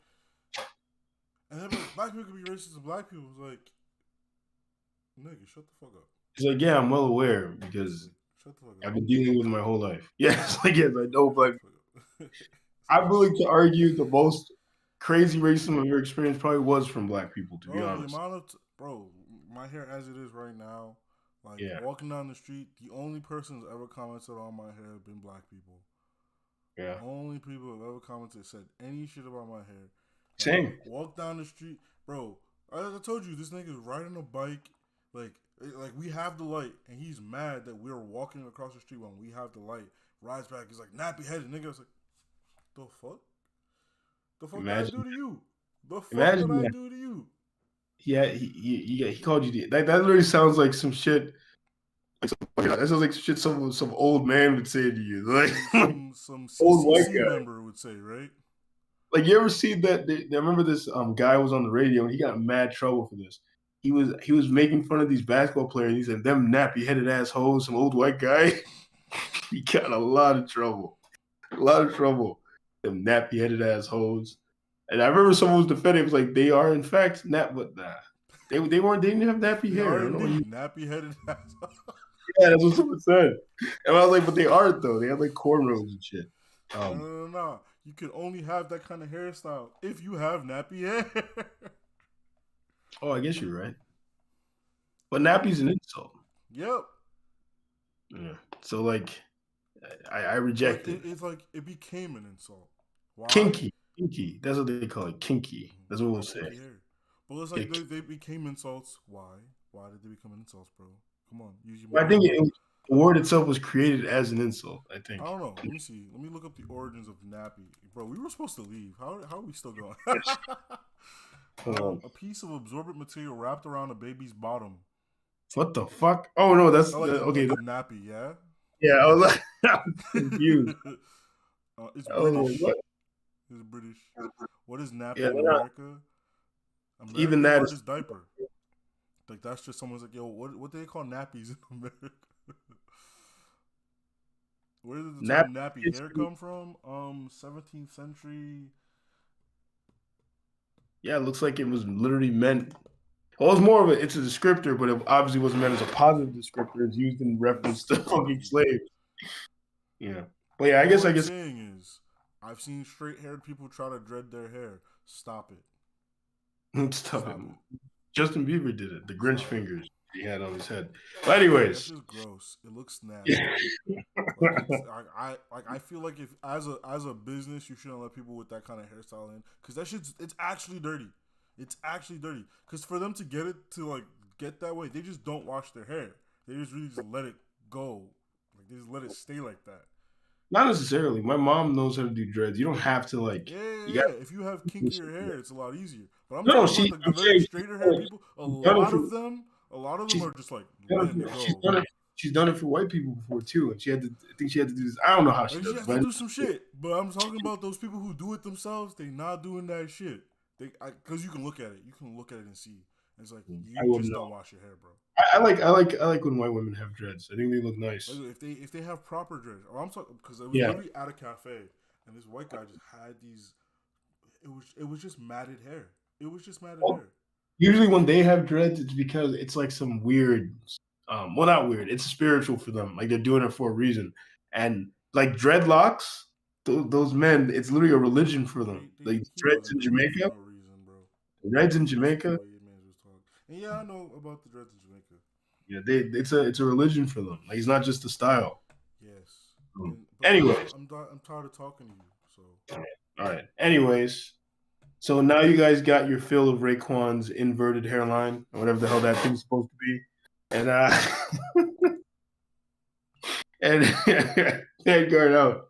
and then like, black people can be racist to black people. It's like, nigga, shut the fuck up. He's like, yeah, I'm well aware because I've been dealing with it my whole life. Yes, like yes, I know black people. I'm willing to argue the most crazy racism of your experience probably was from black people, to be honest. The amount of bro, my hair as it is right now, like walking down the street, the only person who's ever commented on my hair have been black people. Yeah. The only people who've ever commented said any shit about my hair. Same. Walk down the street, bro. I told you this nigga's riding a bike, like we have the light, and he's mad that we're walking across the street when we have the light. Rides back, he's like nappy headed, nigga. I was like, the fuck? The fuck did I do to you? The fuck did I do to you? Yeah, he called you. That literally sounds like some shit. That sounds like shit some old man would say to you, like some old white guy member would say, right? Like, you ever see that? I remember this guy was on the radio and he got mad trouble for this. He was making fun of these basketball players. He said, "Them nappy headed assholes," some old white guy. He got a lot of trouble. Them nappy headed assholes. And I remember someone was defending. It was like, they are in fact but nah. They didn't have nappy hair. Nappy headed assholes. Yeah, that's what someone said. And I was like, but they aren't though. They have like cornrows and shit. No. You can only have that kind of hairstyle if you have nappy hair. Oh, I guess you're right. But nappy's an insult. Yep. Yeah. So like, I reject it. It's like it became an insult. Why? Kinky. That's what they call it. Kinky. That's what we'll say. But it's like they became insults. Why? Why did they become insults, bro? Come on. I think the word itself was created as an insult, I think. I don't know. Let me see. Let me look up the origins of nappy. Bro, we were supposed to leave. How are we still going? A piece of absorbent material wrapped around a baby's bottom. What the fuck? Oh, no, that's... okay. Like a nappy, yeah? Yeah, I was confused. It's British. It's British. What is nappy in America? Even that is diaper. Like, that's just someone's like, yo, what do they call nappies in America? Where did the term nappy hair come from? 17th century. Yeah, it looks like it was literally meant. Well, it's more of it's a descriptor, but it obviously wasn't meant as a positive descriptor. It's used in reference to fucking slaves. Yeah, but yeah, I All guess I'm saying is, I've seen straight-haired people try to dread their hair. Stop it. Stop it. Stop Justin Bieber did it. The Grinch fingers he had on his head. But That's anyways, just gross. It looks nasty. I feel like if as a business you shouldn't let people with that kind of hairstyle in, because it's actually dirty. It's actually dirty. Because for them to get it to like get that way, they just don't wash their hair. They just really just let it go. Like they just let it stay like that. not necessarily. My mom knows how to do dreads. You don't have to like. Yeah. If you have kinkier hair, it's a lot easier. But I'm No, talking about the very straighter hair people. A lot of them are just like letting it go. She's done it for white people before too, and I think she had to do this. I don't know how she Like, does she it. has But to do some shit. But I'm talking about those people who do it themselves. They not doing that shit. Because you can look at it. You can look at it and see. It's like you just don't wash your hair, bro. I like when white women have dreads. I think they look nice. Like, if they have proper dreads, or I'm talking because I was literally at a cafe and this white guy just had these. It was just matted hair. It was just matted hair. Usually when they have dreads, it's because it's like some weird, well, not weird. It's spiritual for them. Like they're doing it for a reason. And like dreadlocks, those men, it's literally a religion for them. Like dreads in Jamaica. No reason, bro. Dreads in Jamaica. And yeah, I know about the dreads in Jamaica. Yeah, it's a religion for them. Like it's not just a style. Yes. Anyways, I'm tired of talking to you. So. All right. Anyways, so now you guys got your fill of Raekwon's inverted hairline, or whatever the hell that thing's supposed to be, and and Vanguard out.